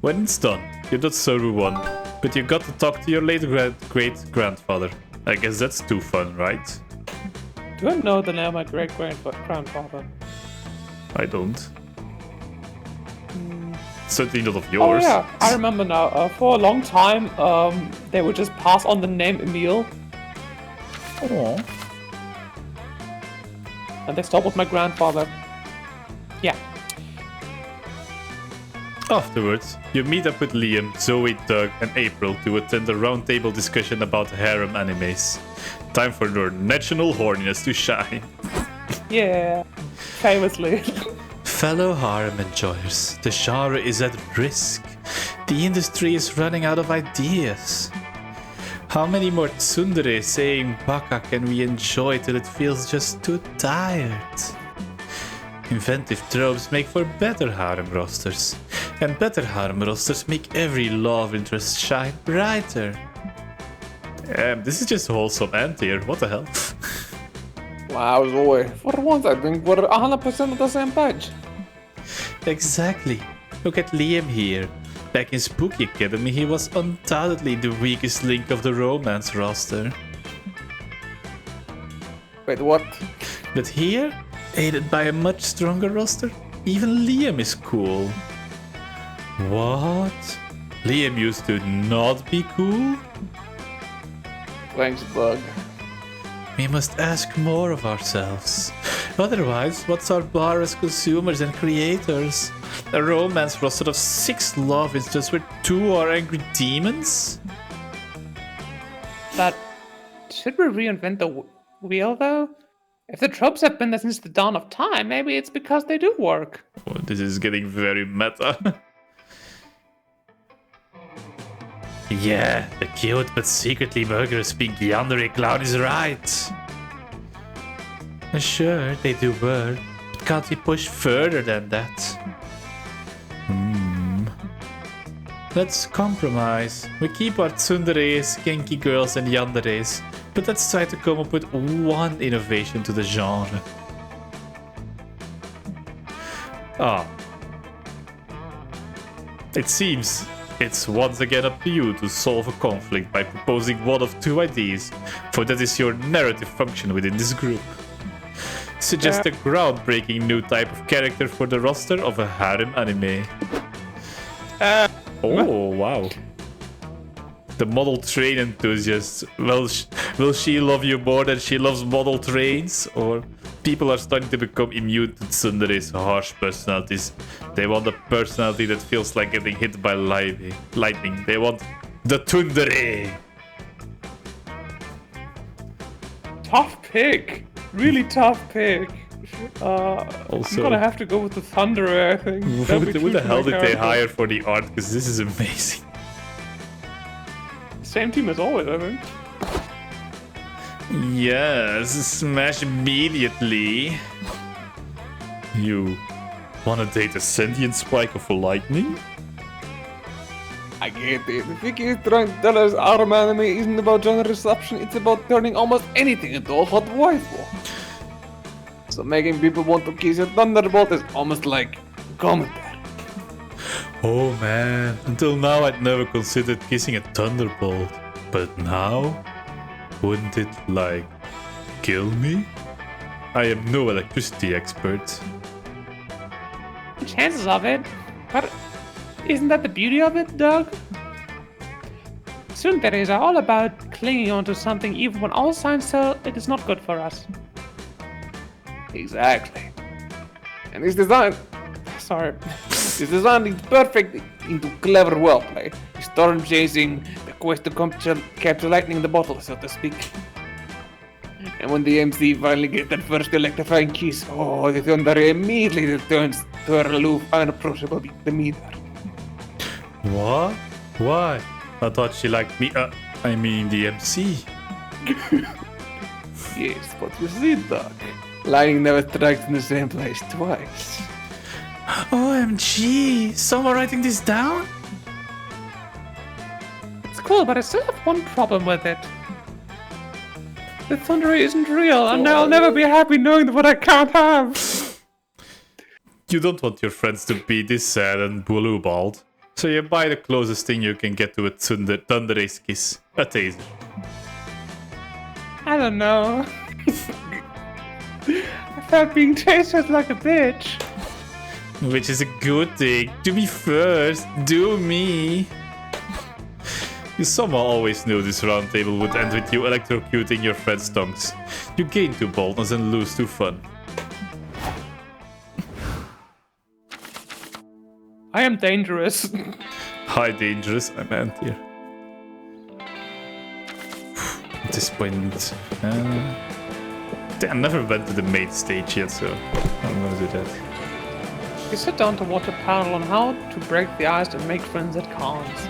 When it's done, you're not Soru 1, but you got to talk to your late great-grandfather. I guess that's too fun, right? Do I know the name of my great-grandfather? I don't. Certainly not of Oh yours. yeah, I remember now. For a long time, they would just pass on the name Emil, Aww. and they stopped with my grandfather. Yeah. Afterwards, you meet up with Liam, Zoe, Doug, and April to attend a roundtable discussion about harem animes. Time for your national horniness to shine. Yeah. Famously. Fellow harem enjoyers, the genre is at risk. The industry is running out of ideas. How many more tsundere saying baka can we enjoy till it feels just too tired? Inventive tropes make for better harem rosters, and better harem rosters make every love interest shine brighter. This is just wholesome anti-tier, what the hell? Wow, Zoe. For once, I think we're 100% on the same page. Exactly. Look at Liam here. Back in Spooky Academy, he was undoubtedly the weakest link of the romance roster. Wait, what? But here, aided by a much stronger roster, even Liam is cool. What? Liam used to not be cool? Thanks, Bug. We must ask more of ourselves. Otherwise, what's our bar as consumers and creators? A romance roster of 6 love is just where 2 are angry demons? But should we reinvent the wheel, though? If the tropes have been there since the dawn of time, maybe it's because they do work. Oh, this is getting very meta. Yeah, the cute but secretly murderous pink yandere clown is right. Sure, they do work, but can't we push further than that? Let's compromise. We keep our tsunderes, genki girls and yanderes, but let's try to come up with one innovation to the genre. It seems it's once again up to you to solve a conflict by proposing one of 2 ideas, for that is your narrative function within this group. Suggest a groundbreaking new type of character for the roster of a harem anime. Oh, wow. The model train enthusiast. Will she love you more than she loves model trains? Or people are starting to become immune to tsundere's harsh personalities. They want a personality that feels like getting hit by lightning. They want the tsundere. Tough pick. Really tough pick. Also, I'm gonna have to go with the Thunderer, I think. Who the hell did they hire for the art? Because this is amazing. Same team as always, I think. Yes, smash immediately. You wanna date a sentient spike of lightning? I get it. Vicky is trying to tell us our anime isn't about genre reception, it's about turning almost anything into a hot waifu. So making people want to kiss a thunderbolt is almost like commentary. Oh man, until now I'd never considered kissing a thunderbolt. But now, wouldn't it, like, kill me? I am no electricity expert. Chances of it. But isn't that the beauty of it, Doug? Tsunderes are all about clinging onto something even when all signs tell it is not good for us. Exactly. And this design... Sorry. This design is perfect into clever wordplay. Storm chasing, the quest to capture lightning in the bottle, so to speak. And when the MC finally gets that first electrifying kiss, oh, the thunder immediately returns to her aloof, unapproachable demeanor. What? Why? I thought she liked me. I mean the MC. Yes, but you see, Doc. Lightning never strikes in the same place twice. OMG! Someone writing this down? It's cool, but I still have one problem with it. The Thunder isn't real, and I'll never be happy knowing what I can't have. You don't want your friends to be this sad and blue-balled, so you buy the closest thing you can get to a Thunder's kiss. A taser. I don't know. I felt being tasted like a bitch. Which is a good thing. Do me first. Do me. You somehow always knew this round table would end with you electrocuting your friend's tongues. You gain to boldness and lose to fun. I am dangerous. Hi, dangerous. I'm Ant here. At this point, I never went to the main stage yet, so I'm gonna do that. You sit down to watch a panel on how to break the ice and make friends at cons.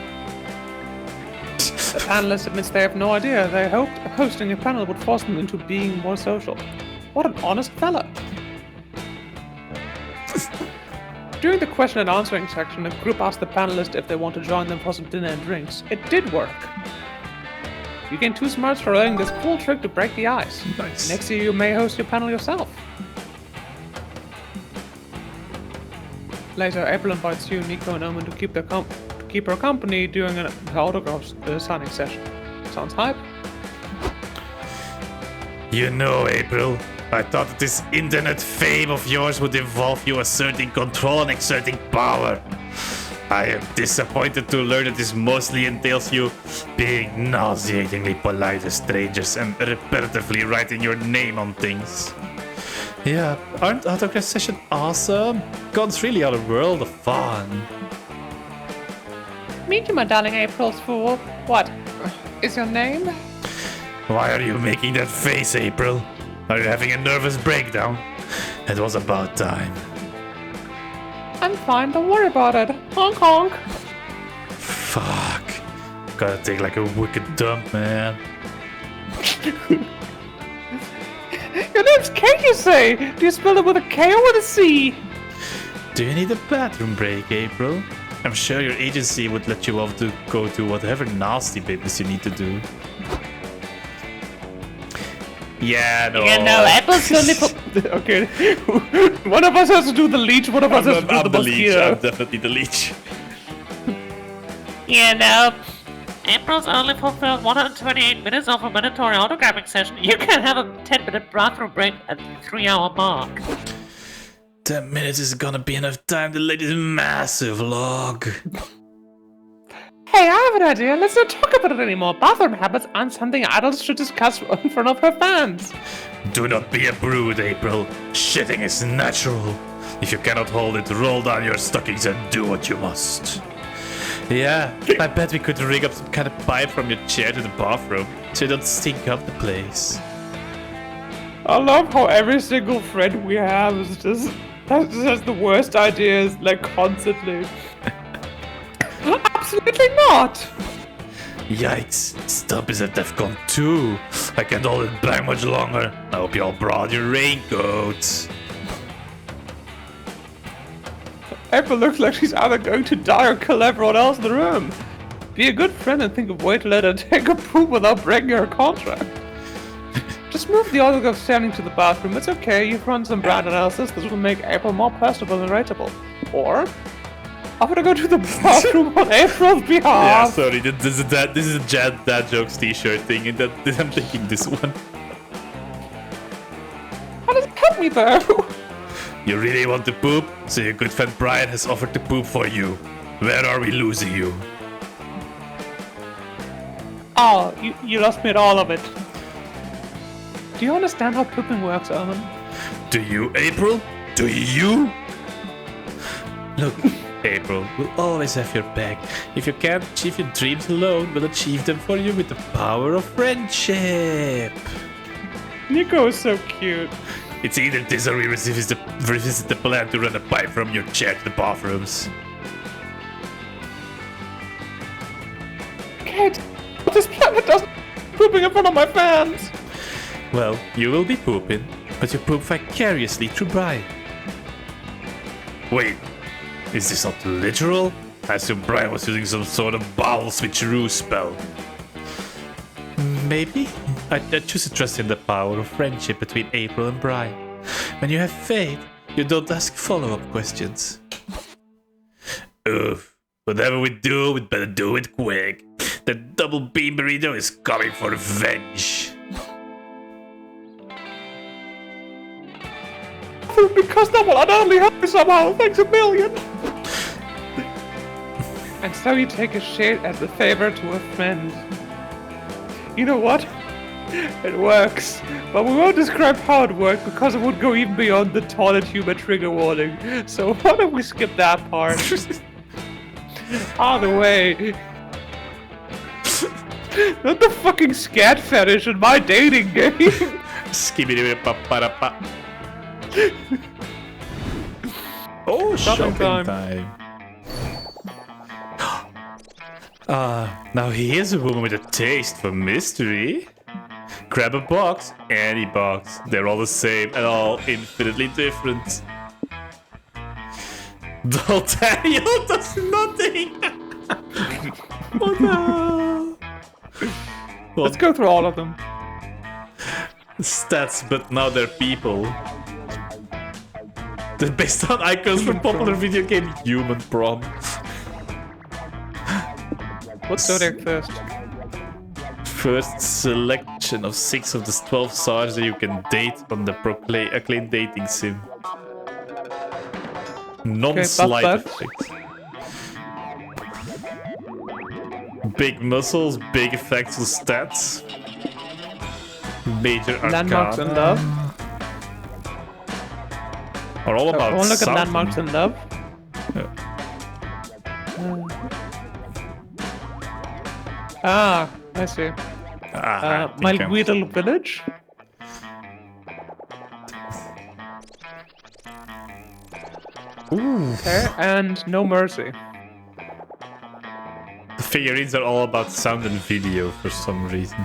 The panelist admits they have no idea. They hoped hosting a panel would force them into being more social. What an honest fella. During the question and answering section, the group asked the panelists if they want to join them for some dinner and drinks. It did work. You gain 2 smarts for learning this cool trick to break the ice. Nice. Next year you may host your panel yourself. Later, April invites you, Nico, and Omen to keep her company during an autograph signing session. Sounds hype? You know, April, I thought that this internet fame of yours would involve you asserting control and exerting power. I am disappointed to learn that this mostly entails you being nauseatingly polite to strangers and repetitively writing your name on things. Yeah, aren't autograph sessions awesome? Cons really are a world of fun. Meet you, my darling April's fool. What? Is your name? Why are you making that face, April? Are you having a nervous breakdown? It was about time. I'm fine, don't worry about it. Honk honk. Fuck. Gotta take like a wicked dump, man. Your name's Kate, you say? Do you spell it with a K or with a C? Do you need a bathroom break, April? I'm sure your agency would let you off to go to whatever nasty business you need to do. Yeah, no. Yeah, no, Apple's only for... Okay. One of us has to do the leech, one of us has to do the mosquito. I'm definitely the leech. Yeah, no. April's only fulfilled 128 minutes of a mandatory autographing session. You can have a 10-minute bathroom break at the 3-hour mark. 10 minutes is gonna be enough time to lay this massive log. Hey, I have an idea. Let's not talk about it anymore. Bathroom habits aren't something adults should discuss in front of her fans. Do not be a brood, April. Shitting is natural. If you cannot hold it, roll down your stockings and do what you must. Yeah, I bet we could rig up some kind of pipe from your chair to the bathroom, so you don't stink up the place. I love how every single friend we have is just has the worst ideas, like constantly. Absolutely not! Yikes, Stump is at DEFCON 2. I can't hold it back much longer. I hope you all brought your raincoats. April looks like she's either going to die or kill everyone else in the room. Be a good friend and think of a way to let her take a poop without breaking her contract. Just move the autograph standing to the bathroom. It's okay, you've run some brand analysis. This will make April more personable and relatable. Or, I'm gonna go to the bathroom on April's Yeah, behalf. sorry, this is a dad jokes t-shirt thing, and I'm thinking this one. How does it help me though? You really want to poop? So your good friend Brian has offered to poop for you. Where are we losing you? Oh, you lost me at all of it. Do you understand how pooping works, Owen? Do you, April? Do you? Look, April, we'll always have your back. If you can't achieve your dreams alone, we'll achieve them for you with the power of friendship. Nico is so cute. It's either this or we revisit the plan to run a pipe from your chair to the bathrooms. Kate, this planet doesn't pooping in front of my fans. Well, you will be pooping, but you poop vicariously through Brian. Wait, is this not literal? I assume Brian was using some sort of bowel switcheroo spell. Maybe? I choose to trust in the power of friendship between April and Brian. When you have faith, you don't ask follow-up questions. Oof. Whatever we do, we'd better do it quick. The double bean burrito is coming for revenge. Because that will undoubtedly help me somehow. Thanks a million. And so you take a shit as a favor to a friend. You know what? It works. But we won't describe how it worked because it would go even beyond the toilet humor trigger warning. So why don't we skip that part? Either way. Not the fucking scat fetish in my dating game. Skibidi-pa-pa-da-pa. Oh, shopping time. Now here's a woman with a taste for mystery. Grab a box, any box. They're all the same and all infinitely different. Daniel does nothing. Oh no. Let's go through all of them. Stats, but now they're people. They're based on icons from popular video game Human Prom. What's zodiac first? First selection of 6 of the 12 stars that you can date on the acclaimed dating sim. Non-slight Okay, effects. Big muscles, big effects on stats. Major Landmarks and arcana. love. are all I about want to look at sound. landmarks in love. I see. My Weedle village. Ooh. Okay, and No Mercy. The figurines are all about sound and video for some reason.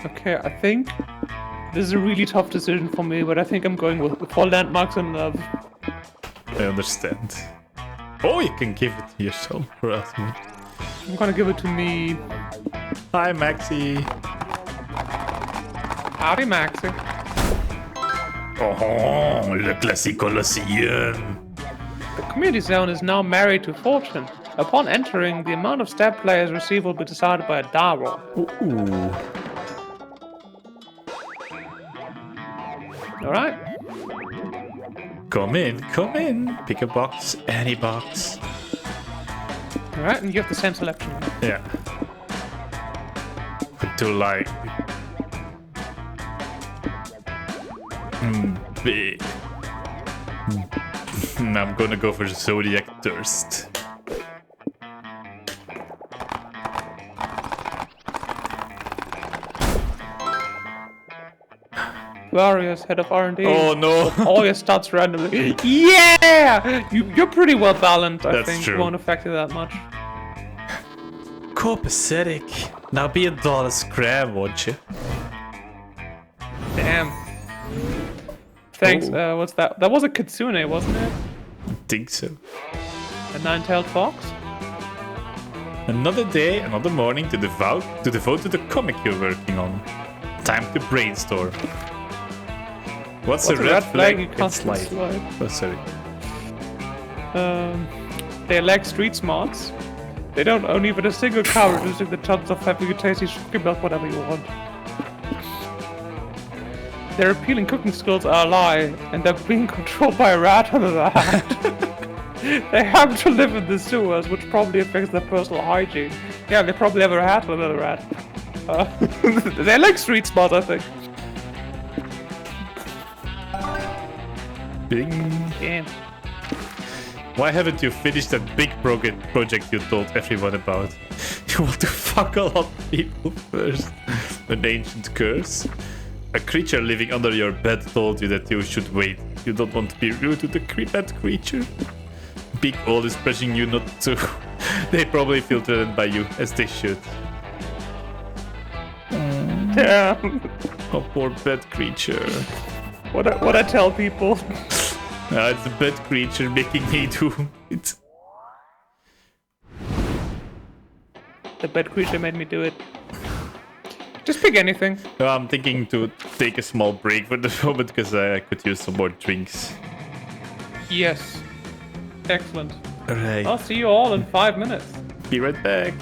Okay, I think this is a really tough decision for me, but I think I'm going with for landmarks in love. I understand. Oh, you can give it to yourself, Rasmus. I'm gonna give it to me. Hi, Maxi. Howdy, Maxi. Oh, le classique Colosseum. The community zone is now married to Fortune. Upon entering, the amount of stab players receive will be decided by a die roll. Ooh. Alright. Come in. Pick a box, any box. Alright, and you have the same selection. Yeah. But to like... I'm gonna go for Zodiac Thirst. Glorious, head of R&D. Oh no! All your stats randomly. Yeah! You're pretty well balanced, I That's think. true. It won't affect you that much. Copacetic. Now be a dollar scram, won't you? Damn. Thanks, Oh. what's that? That was a kitsune, wasn't it? I think so. A nine-tailed fox? Another day, another morning to devote to the comic you're working on. Time to brainstorm. What's a red flag? you can't It's light. slide? Oh, sorry. They lack street smarts. They don't own even a single car, reducing the chance of having a tasty sugar milk whatever you want. Their appealing cooking skills are a lie, and they're being controlled by a rat under the hat. They happen to live in the sewers, which probably affects their personal hygiene. Yeah, they probably have a hat under the rat. They like street smarts, I think. Bing. Yeah. Why haven't you finished that big project you told everyone about? You want to fuck a lot of people first. An ancient curse. A creature living under your bed told you that you should wait. You don't want to be rude to the bad creature. Big Old is pressing you not to. They probably feel threatened by you, as they should. Damn. Oh, poor bad creature. What I tell people. It's the bad creature making me do it. The bad creature made me do it. Just pick anything. I'm thinking to take a small break for the moment because I could use some more drinks. Yes. Excellent. Alright, I'll see you all in 5 minutes. be right back.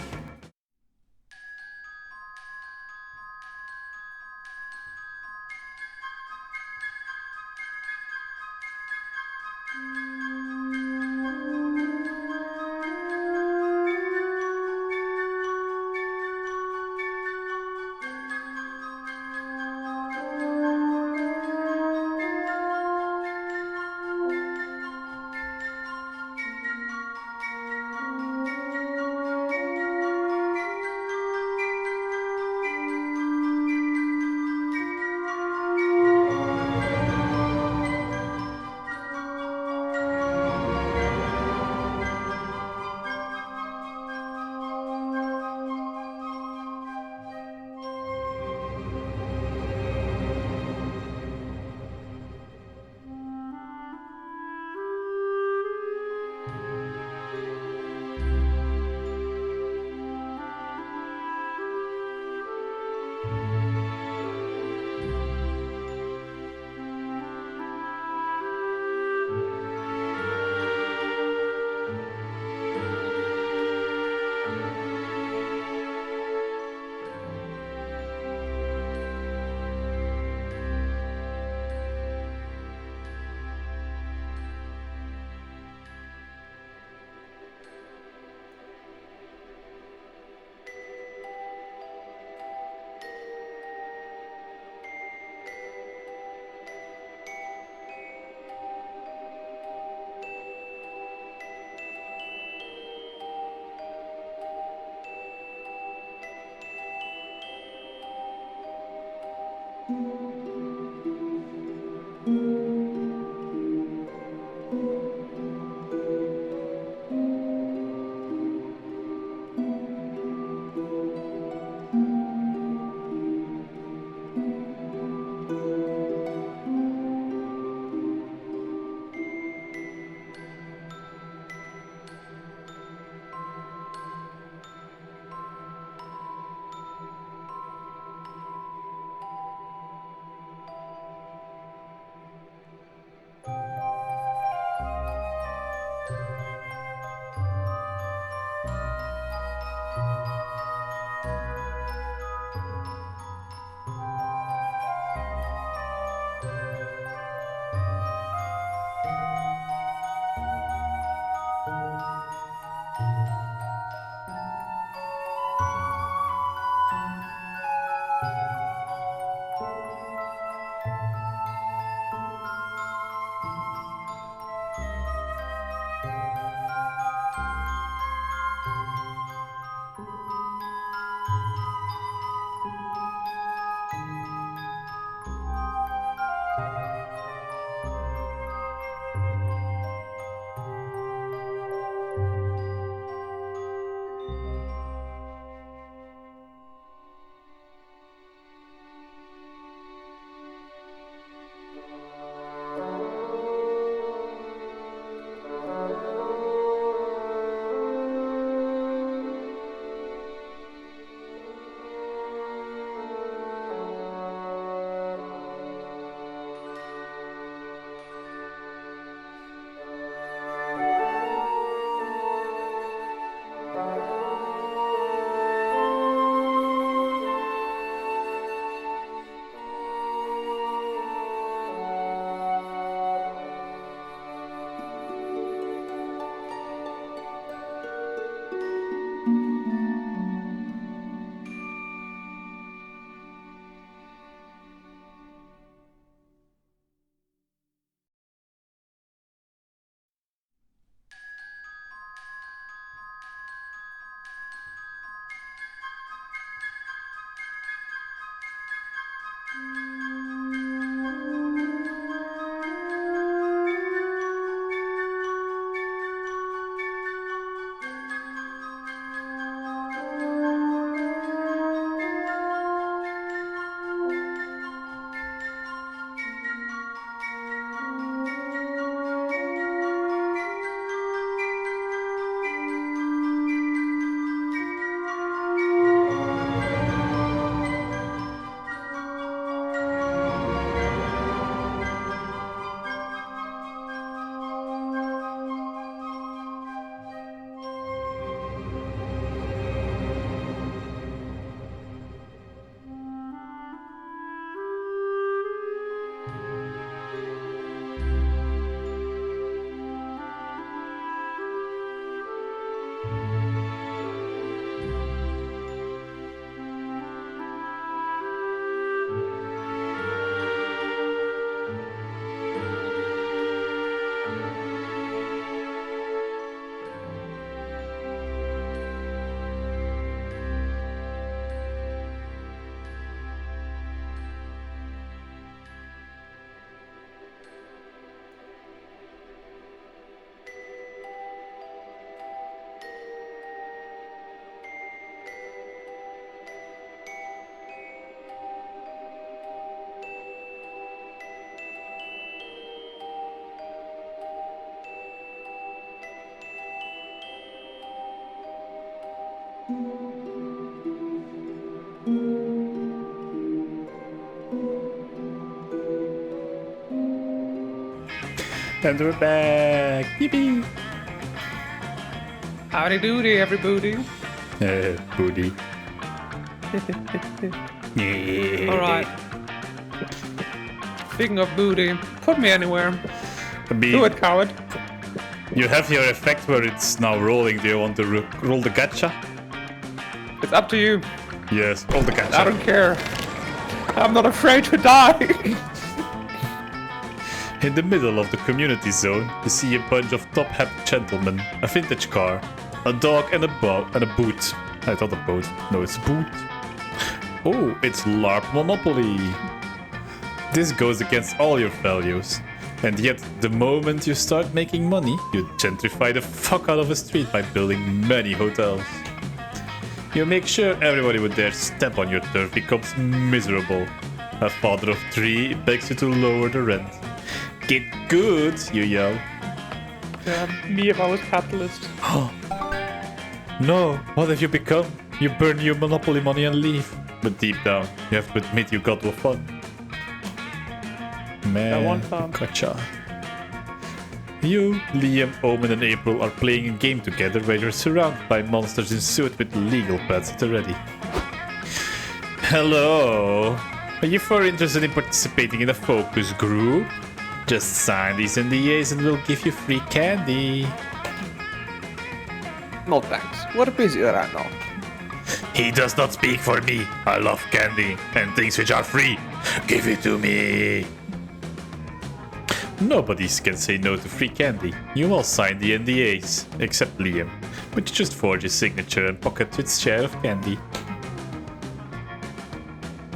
And we're back. Yippee. Howdy doody, everybody. Booty. Yeah. Alright. Speaking of booty, put me anywhere. Do it, coward. You have your effect where it's now rolling. Do you want to roll the gacha? It's up to you. Yes, roll the gacha. I don't care. I'm not afraid to die. In the middle of the community zone, you see a bunch of top-hat gentlemen, a vintage car, a dog and a boot. I thought a boat. No, it's a boot. Oh, it's LARP Monopoly. This goes against all your values. And yet, the moment you start making money, you gentrify the fuck out of a street by building many hotels. You make sure everybody would dare step on your turf becomes miserable. A father of 3 begs you to lower the rent. Get good, you yell. Me if I was capitalist. No, what have you become? You burn your monopoly money and leave. But deep down, you have to admit you got no fun. Man, one time. gotcha. You, Liam, Omen and April are playing a game together where you're surrounded by monsters in suit with legal pads at the ready. Hello! Are you four interested in participating in a focus group? Just sign these NDAs and we'll give you free candy. No thanks. We're busy right now. He does not speak for me. I love candy and things which are free. Give it to me. Nobody can say no to free candy. You all sign the NDAs, except Liam, which just forge his signature and pocket its share of candy.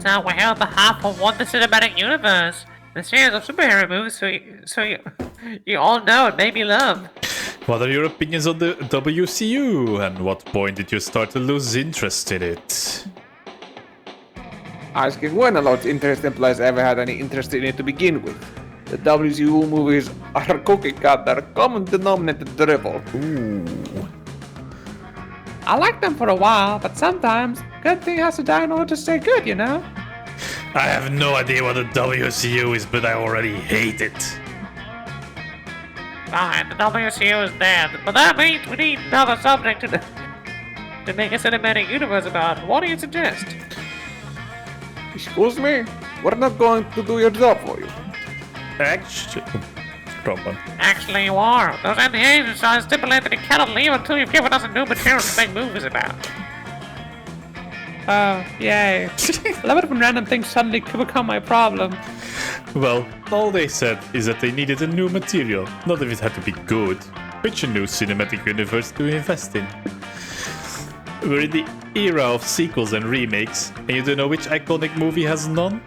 So we're here on behalf of One the Cinematic Universe, the series of superhero movies, so you all know and maybe love. What are your opinions on the WCU, and what point did you start to lose interest in it? Asking when a lot interest implies ever had any interest in it to begin with. The WCU movies are a cookie cutter, common denominator drivel. Ooh. I liked them for a while, but sometimes good thing has to die in order to stay good, you know? I have no idea what the WCU is, but I already hate it. Fine, the WCU is dead, but that means we need another subject to make a cinematic universe about. What do you suggest? Excuse me? We're not going to do your job for you. Actually, problem. Actually, you are. Those NDAs stipulate that you cannot leave until you've given us a new material to make movies about. Oh, yay. I love it when random things suddenly could become my problem. Well, all they said is that they needed a new material, not if it had to be good, which a new cinematic universe to invest in. We're in the era of sequels and remakes, and you don't know which iconic movie has none?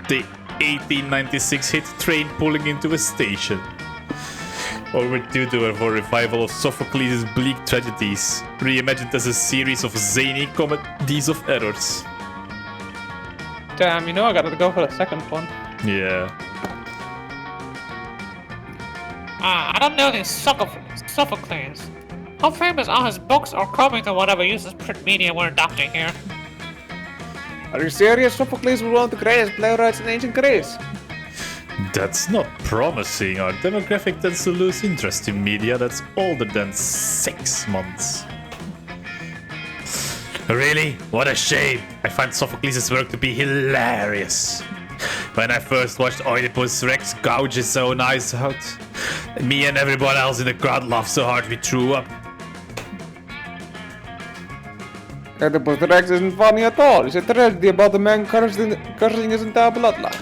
The 1896 hit Train Pulling into a Station. Or we're due to a revival of Sophocles' bleak tragedies, reimagined as a series of zany comedies of errors. Damn, you know I gotta go for the second one. Yeah. I don't know this Sophocles. How famous are his books or comics or whatever uses print media we're adopting here? Are you serious? Sophocles was one of the greatest playwrights in ancient Greece. That's not promising. Our demographic tends to lose interest in media that's older than 6 months. Really? What a shame. I find Sophocles' work to be hilarious. When I first watched Oedipus Rex gouge his own eyes out, me and everyone else in the crowd laughed so hard we threw up. Oedipus Rex isn't funny at all. It's a tragedy about a man cursing his entire bloodline.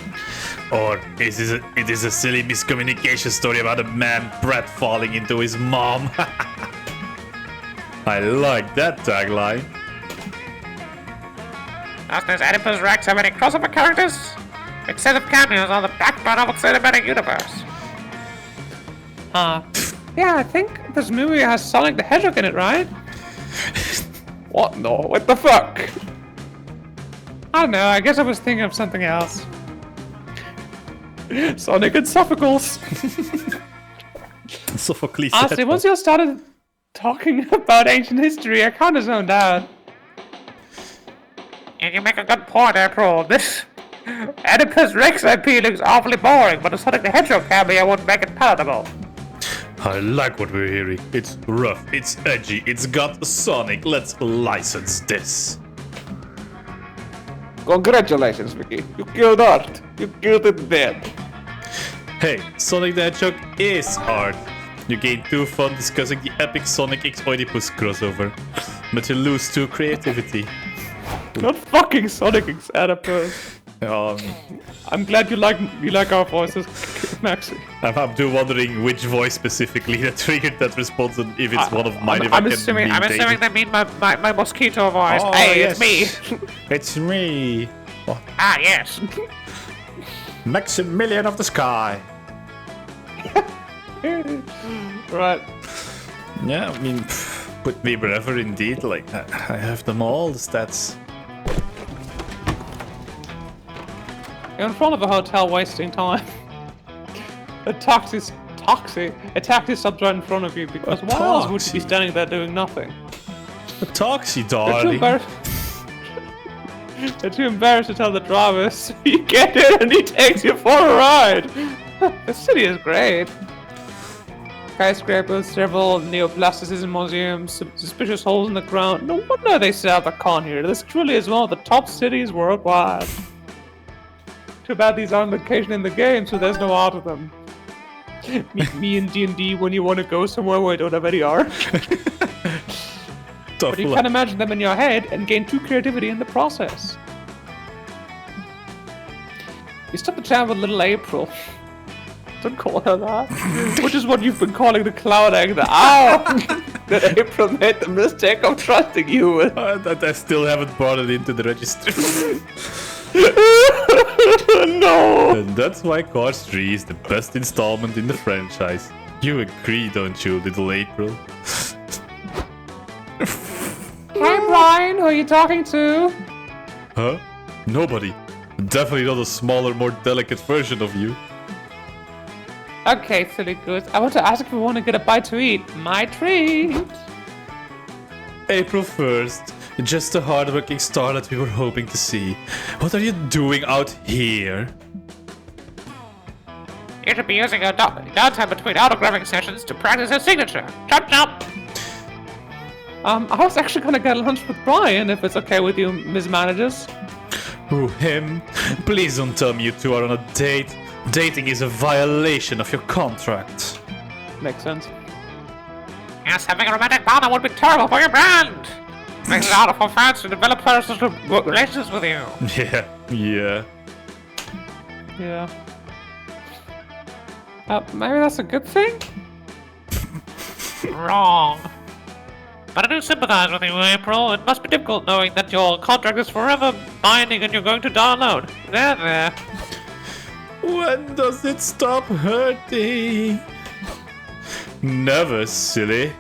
Or it is a silly miscommunication story about a man pratfalling into his mom. I like that tagline. Does Oedipus Rex have any crossover characters? Except of cameos on the backbone of a cinematic universe. Yeah, I think this movie has Sonic the Hedgehog in it, right? What? No, what the fuck? I don't know, I guess I was thinking of something else. Sonic and Sophocles. Sophocles. Honestly, once you started talking about ancient history, I kinda zoned out. And you make a good point, April. This Oedipus Rex IP looks awfully boring, but a Sonic the Hedgehog cameo would make it palatable. I like what we're hearing. It's rough, it's edgy, it's got Sonic. Let's license this. Congratulations, Vicky. You killed art. You killed it dead. Hey, Sonic the Hedgehog is art. You gain 2 fun discussing the epic Sonic X Oedipus crossover, but you lose 2 creativity. Not fucking Sonic X Oedipus. I'm glad you like our voices, Maxi. I'm too wondering which voice specifically that triggered that response and if it's one of mine. I'm assuming they mean my mosquito voice. Oh, hey, yes. it's me. It's me. Ah, yes. Maximilian of the sky. Right. Yeah, I mean, put me wherever indeed. Like, I have them all, the stats. You're in front of a hotel wasting time. A taxi stops right in front of you because why else would you be standing there doing nothing? A taxi, They're too darling. embarrassed. They're too embarrassed to tell the driver, so you get in and he takes you for a ride. The city is great. Skyscrapers, several neoplasticism museums, suspicious holes in the ground. No wonder they set up a con here. This truly is one of the top cities worldwide. Too bad these aren't location in the game, so there's no art of them. Meet me in D&D when you want to go somewhere where I don't have any art. But you can imagine them in your head and gain true creativity in the process. You stop the chat with little April. Don't call her that. Which is what you've been calling the cloud egg. That April made the mistake of trusting you with. That I still haven't brought it into the registry. No! And that's why Cars 3 is the best installment in the franchise. You agree, don't you, little April? Hi, Brian. Who are you talking to? Huh? Nobody. Definitely not a smaller, more delicate version of you. Okay, silly goose. I want to ask if you want to get a bite to eat. My treat. April 1st. Just the hardworking star that we were hoping to see. What are you doing out here? You should be using your downtime between autographing sessions to practice your signature. Chop chop! I was actually gonna get lunch with Brian, if it's okay with you, Ms. Managers. Who, him? Please don't tell me you two are on a date. Dating is a violation of your contract. Makes sense. Yes, having a romantic partner would be terrible for your brand. Makes it harder for fans to develop personal relations with you. Yeah. Yeah. Maybe that's a good thing? Wrong. But I do sympathize with you, April. It must be difficult knowing that your contract is forever binding and you're going to download. There. When does it stop hurting? Never, silly.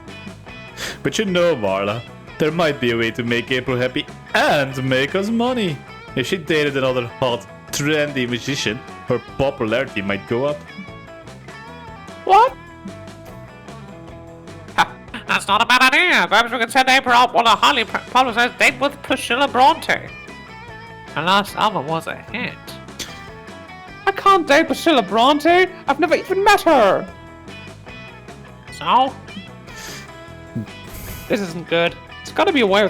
But you know, Marla, there might be a way to make April happy and make us money. If she dated another hot, trendy musician, her popularity might go up. What? That's not a bad idea. Perhaps we can send April out on a highly publicized date with Priscilla Bronte. Her last album was a hit. I can't date Priscilla Bronte. I've never even met her. So? This isn't good. It's got to be a way to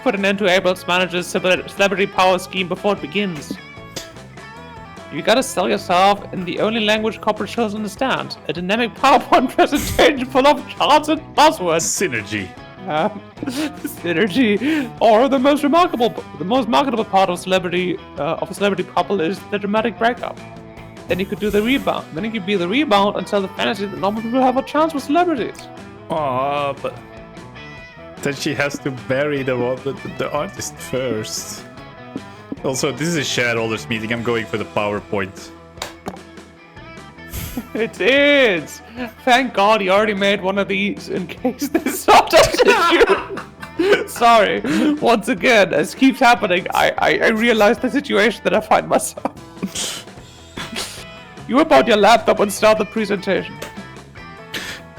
put an end to April's manager's celebrity power scheme before it begins. You gotta sell yourself in the only language corporate shows understand. A dynamic PowerPoint presentation full of charts and buzzwords. Synergy. Synergy. Or the most marketable part of a celebrity couple is the dramatic breakup. Then you could do the rebound. Then you could be the rebound and tell the fantasy that normal people have a chance with celebrities. Aw, but then she has to marry the artist first. Also, this is a shareholders meeting. I'm going for the PowerPoint. It is! Thank God he already made one of these in case this sort of issue. Sorry. Once again, this keeps happening. I realize the situation that I find myself. You whip out your laptop and start the presentation.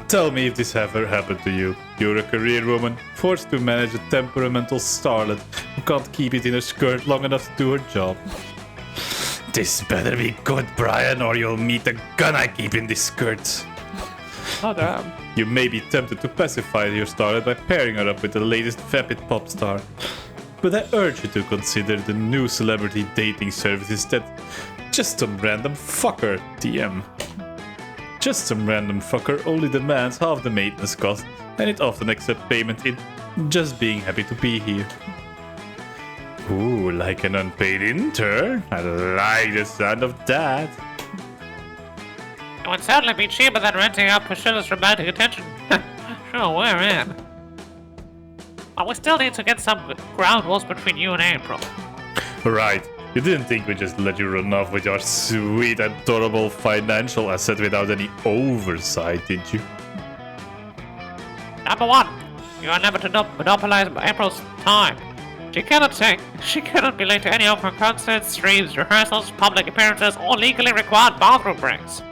Tell me if this ever happened to you. You're a career woman, forced to manage a temperamental starlet who can't keep it in her skirt long enough to do her job. This better be good, Brian, or you'll meet the gun I keep in this skirt. Oh, damn. You may be tempted to pacify your starlet by pairing her up with the latest vapid pop star. But I urge you to consider the new celebrity dating services that just some random fucker DM. Just some random fucker only demands half the maintenance cost, and it often accepts payment in just being happy to be here. Ooh, like an unpaid intern? I like the sound of that. It would certainly be cheaper than renting out Priscilla's romantic attention. Sure, we're in. But we still need to get some ground rules between you and April. Right, You didn't think we'd just let you run off with your sweet, adorable financial asset without any oversight, did you? Number 1, you are never to monopolize April's time. She cannot be late to any of her concerts, streams, rehearsals, public appearances, or legally required bathroom breaks.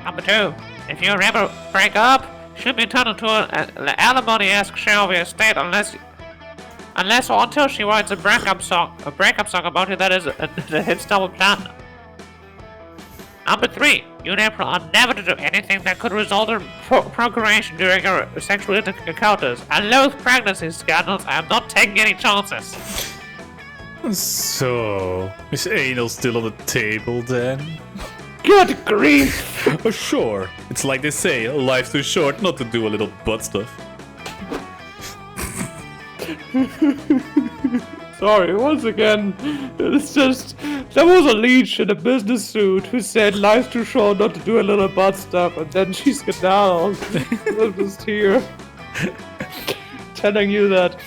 Number 2, if you ever break up, she'll be entitled to an alimony-esque share of your estate unless or until she writes a breakup song about it that is a hit double platinum. Number 3, you and April are never to do anything that could result in procreation during your sexual encounters. I loathe pregnancy scandals. I am not taking any chances. So, is anal still on the table then? Good grief! Sure. It's like they say, life's too short not to do a little butt stuff. Sorry, once again, it's just, there was a leech in a business suit who said life's too short not to do a little butt stuff, and then she skedaddled. I'm just here, telling you that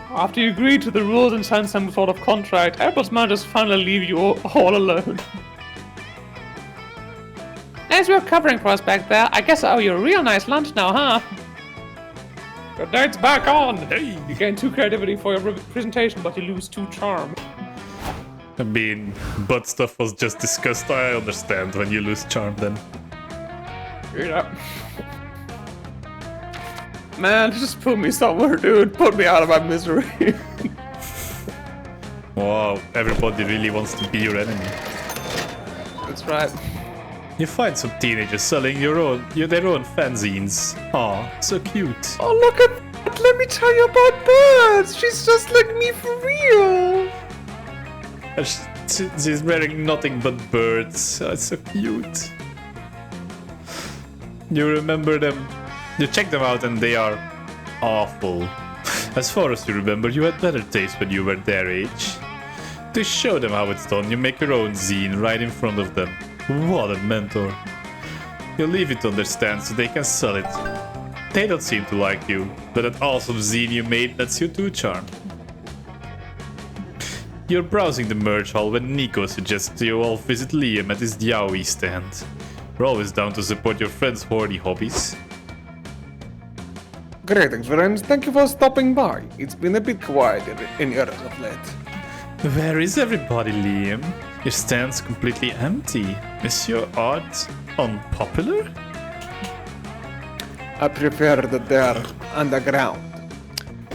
after you agreed to the rules and signed some sort of contract, April's man just finally leave you all alone. As you're covering for us back there, I guess I owe you a real nice lunch now, huh? Your date's back on! Hey. You gain 2 creativity for your presentation, but you lose 2 charm. I mean, butt stuff was just discussed. I understand when you lose charm then. Yeah. Man, just put me somewhere, dude. Put me out of my misery. Wow, everybody really wants to be your enemy. That's right. You find some teenagers selling their own fanzines. Aw, so cute. Oh, look at that. Let me tell you about birds. She's just like me for real. She's wearing nothing but birds. Oh, it's so cute. You remember them? You check them out and they are awful. As far as you remember, you had better taste when you were their age. To show them how it's done, you make your own zine right in front of them. What a mentor. You leave it to understand so they can sell it. They don't seem to like you, but that awesome zine you made lets you do charm. You're browsing the merch hall when Nico suggests you all visit Liam at his yaoi stand. We're always down to support your friends' hoardy hobbies. Greetings, friends. Thank you for stopping by. It's been a bit quiet in here as of late. Where is everybody, Liam? Your stand's completely empty. Is your art unpopular? I prefer that they're underground.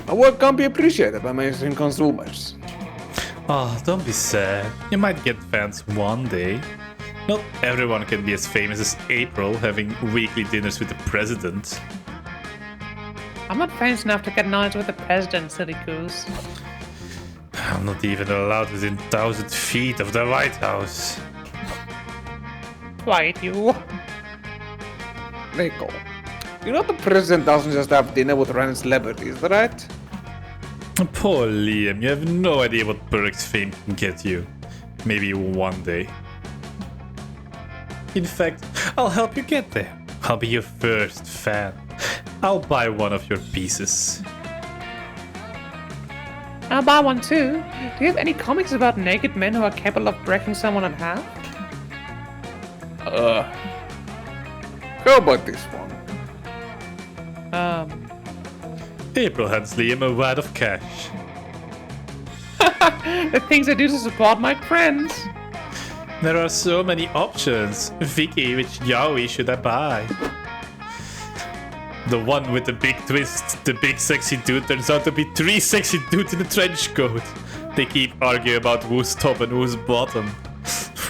My work can't be appreciated by mainstream consumers. Oh, don't be sad. You might get fans one day. Not everyone can be as famous as April, having weekly dinners with the president. I'm not famous enough to get nights with the president, silly goose. I'm not even allowed within 1,000 feet of the White House. Quiet, you. Nico, you know the president doesn't just have dinner with random celebrities, right? Poor Liam, you have no idea what perks fame can get you. Maybe one day. In fact, I'll help you get there. I'll be your first fan. I'll buy one of your pieces. I'll buy one too. Do you have any comics about naked men who are capable of breaking someone in half? How about this one? April hands Liam a wad of cash. The things I do to support my friends. There are so many options. Vicky, which yaoi should I buy? The one with the big twist, the big sexy dude turns out to be 3 sexy dudes in a trench coat. They keep arguing about who's top and who's bottom.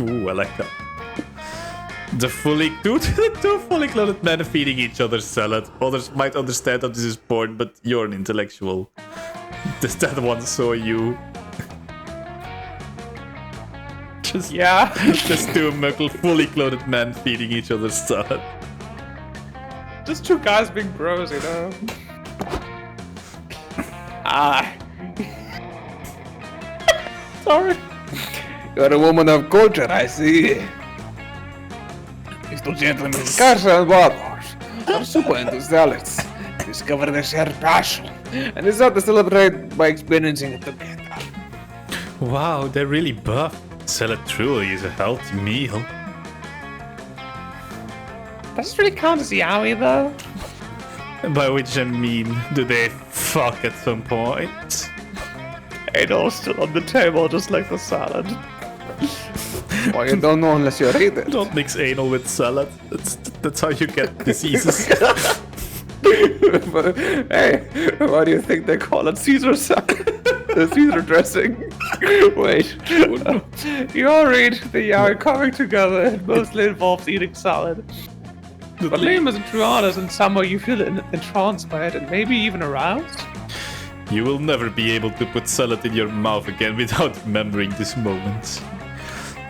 Ooh, I like that. The two fully clothed men feeding each other salad. Others might understand that this is porn, but you're an intellectual. Does that one saw you? Just 2 muckle, fully clothed men feeding each other salad. Just 2 guys being bros, you know? Sorry. You're a woman of culture, I see. These 2 gentlemen, Carson and Warhorse, are super enthusiasts. Discover their shared passion and decide to celebrate by experiencing it together. Wow, they're really buff. Salad truly is a healthy meal. Does this really count as yaoi though? By which I mean, do they fuck at some point? Anal still on the table, just like the salad. Well, you don't know unless you read it. Don't mix anal with salad. That's how you get diseases. But, hey, why do you think they call it Caesar salad? The Caesar dressing. Wait. You all read the yaoi coming together. It mostly involves eating salad. But Liam isn't true honest, and somehow you feel entranced by it, and maybe even aroused. You will never be able to put salad in your mouth again without remembering this moment.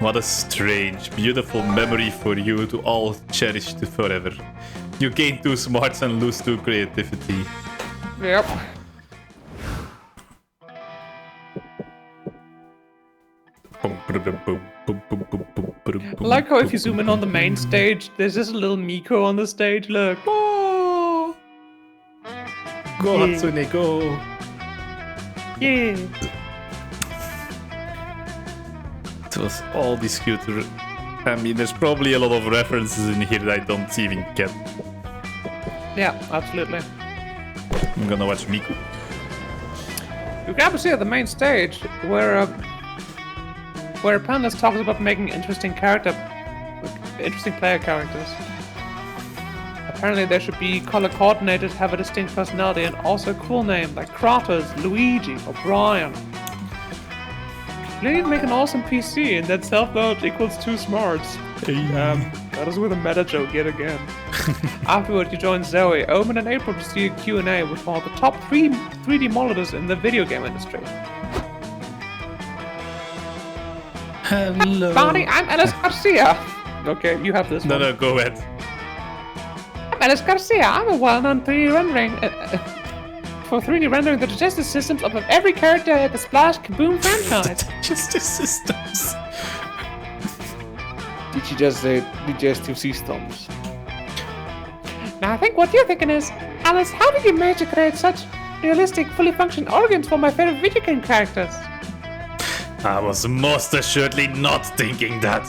What a strange, beautiful memory for you to all cherish to forever. You gain 2 smarts and lose 2 creativity. Yep. I like how if you zoom in on the main stage, there's just a little Miko on the stage, look. Oh! Go Hatsune, go! Yeah. It was all this cute. I mean, there's probably a lot of references in here that I don't even get. Yeah, absolutely. I'm gonna watch Miku. You can have see at the main stage where a panelist talks about making interesting player characters. Apparently they should be color coordinated, have a distinct personality, and also a cool name like Kratos, Luigi, or Brian. They make an awesome PC, and then self-knowledge equals 2 smarts. That is with a meta joke yet again. Afterward, you join Zoe, Omen, and April to see a Q&A with one of the top 3D modelers in the video game industry. Hello. Barney, I'm Alice Garcia. Okay, you have this one. No, go ahead. I'm Alice Garcia. I'm a well-known 3D rendering for 3D rendering the digestive systems of every character at the Splash Kaboom franchise. Digestive systems. Did she just say digestive systems? Now I think what you're thinking is, Alice, how did you manage to create such realistic, fully functioning organs for my favorite video game characters? I was most assuredly not thinking that.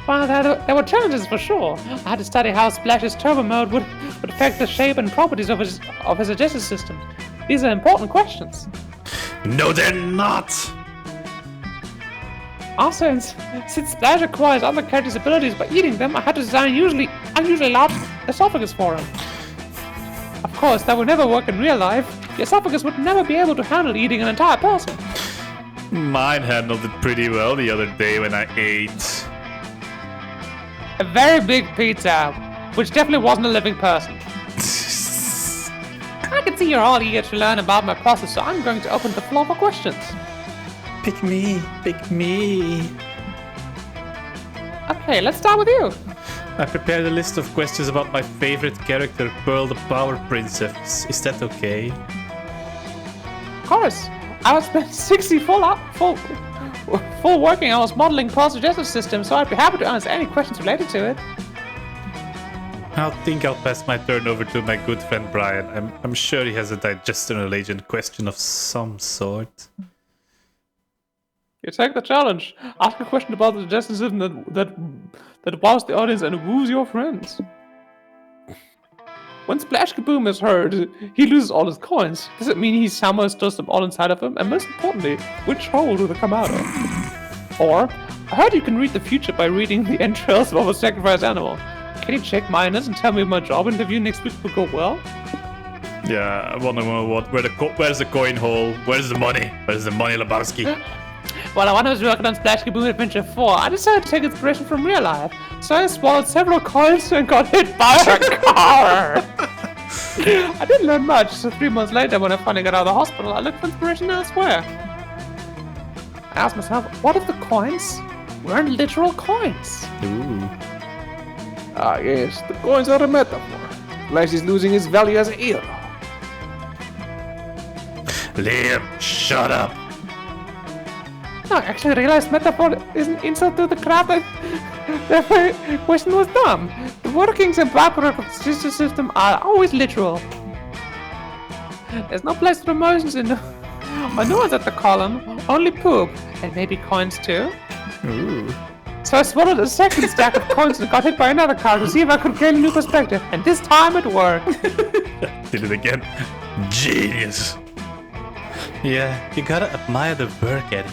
Well, there were challenges for sure. I had to study how Splash's turbo mode would affect the shape and properties of his digestive system. These are important questions. No, they're not! Also, since Splash acquires other characters' abilities by eating them, I had to design unusually large esophagus for him. Of course, that would never work in real life. The esophagus would never be able to handle eating an entire person. Mine handled it pretty well the other day when I ate. A very big pizza, which definitely wasn't a living person. I can see you're all eager to learn about my process, so I'm going to open the floor for questions. Pick me, pick me. Okay, let's start with you. I prepared a list of questions about my favorite character, Pearl the Power Princess. Is that okay? Of course. I would spend 60 full working hours modeling Pearl's digestive system, so I'd be happy to answer any questions related to it. I think I'll pass my turn over to my good friend Brian. I'm sure he has a digestion-related question of some sort. You take the challenge. Ask a question about the digestive system that wows the audience and woos your friends. When Splash Kaboom is heard, he loses all his coins. Does it mean he somehow stores them all inside of him? And most importantly, which hole do they come out of? Or, I heard you can read the future by reading the entrails of a sacrificed animal. Can you check minus and tell me if my job interview next week will go well? Yeah, I wanna know where's the coin hole? Where's the money? Where's the money, Lebowski? Well, when I was working on Splash Kaboom Adventure 4, I decided to take inspiration from real life. So I swallowed several coins and got hit by a car. I didn't learn much, so 3 months later when I finally got out of the hospital, I looked for inspiration elsewhere. I asked myself, what if the coins weren't literal coins? Ooh. Ah, yes, the coins are a metaphor. Flash is losing his value as a hero. Liam, shut up. No, I actually realized metaphor is an insult to the crowd that my question was dumb. The workings and byproducts of the digestive system are always literal. There's no place for emotions in no one's at the column, only poop, and maybe coins too. Ooh. So I swallowed a second stack of coins and got hit by another car to see if I could gain a new perspective, and this time it worked. Did it again. Genius. Yeah, you gotta admire the work ethic.